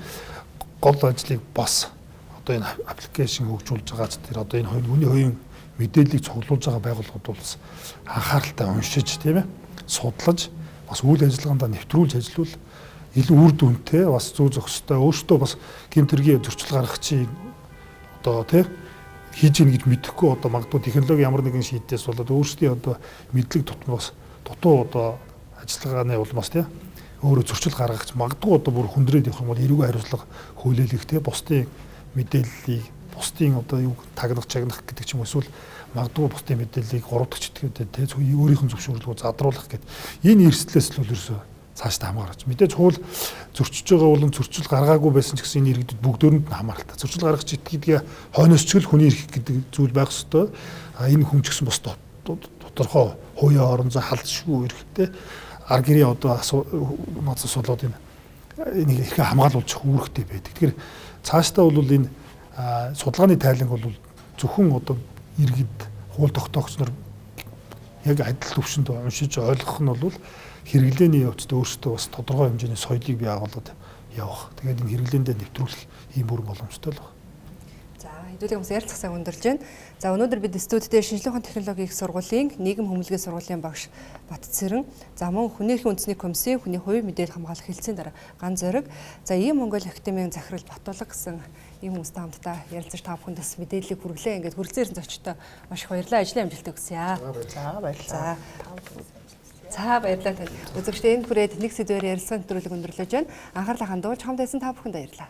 S3: гол ажлыг бас одоо энэ аппликейшн хөгжүүлж байгаа ч тэр одоо энэ хүний хоёрын мэдээллийг цуглуулж байгаа байгууллагууд бол бас анхааралтай уншиж тийм ээ судлаж бас үйл ажиллагаанд нэвтрүүлж ажиллавал илүү үр дүнтэй бас зүй зохистой өөртөө бас гэмтэргийн зөрчил гаргахчийн одоо тийм хийж ийн гэж мэдэхгүй одоо магадгүй технологи ямар нэгэн шийдээс болоод өөрсдийн одоо мэдлэг тутам бас дутуу одоо ажиллагааны улмаас тийм өөрөө зөрчил гаргахч магадгүй одоо бүр хүндрээд явах юм бол эрүүг хариуцлага хүлээлгэх тийм бусдын мэдээллийг бусдын одоо юу тагнах чагнах гэдэг ч юм эсвэл магадгүй бусдын мэдээллийг гуравдагчдгээд тийм өөрийнх нь зөвшөөрлөгөө задруулах гэдэг энэ эрсдлээс л ерөөсөө цаашдаа хамгаарч мэдээж хуул зөрчиж байгаа болон зөрчил гаргаагүй байсан ч гэсэн энэ иргэдэд бүгдөөрэнд нь хамааралтай. Зөрчил гаргах гэдгийг хойноос ч л хүний эрх гэдэг зүйл байх ёстой. Энэ хүн ч гэсэн бас тодорхой хувийн орон зай халдшгүй эрхтэй ар гэрийн одоо нууцс болоод энэ эрхээ хамгаалуулж үүрэгтэй байдаг. Тэгэхээр цаашдаа бол энэ судалгааны тайланг бол зөвхөн одоо иргэд хууль тогтоогч нар яг адил төвшөнд уншиж ойлгох нь бол хэрэглээний явцад өөрсдөө бас тодорхой хэмжээний соёлыг бий агуулад явах. Тэгээд энэ хэрэглээндээ нэвтрүүлэх ийм бүрэн боломжтой л байна.
S1: За, хэдүүлээ хүмүүс ярилцах цаг өндөрлж байна. За, өнөөдөр бид студидтэй шинжилгээ ухааны технологийн их сургуулийн нийгэм хүмүүлгийн сургуулийн багш Батцэрэн, за мөн хүнийхээ үндэсний комиссийн хүний хувийн мэдээлэл хамгаалах хэлтсийн дараа Ган Зориг, за ийм Монгол академийн захирал Батулга гэсэн ийм хүмүүстэй хамтдаа ярилцаж та бүхэндээс мэдээллийг хүргэлээ. Ингээд хүрэлцээрсэн зочтой маш их баярлалаа. Ажлын амжилт хүсье.
S2: За баярлалаа.
S1: За баярлалаа тань. Үзэгчдээ энэ хүрээд нэг сэдвээр ярилцсан нэвтрүүлэг өндөрлөж байна. Анхаарлаа хандуулж хамт байсан та бүхэнд баярлалаа.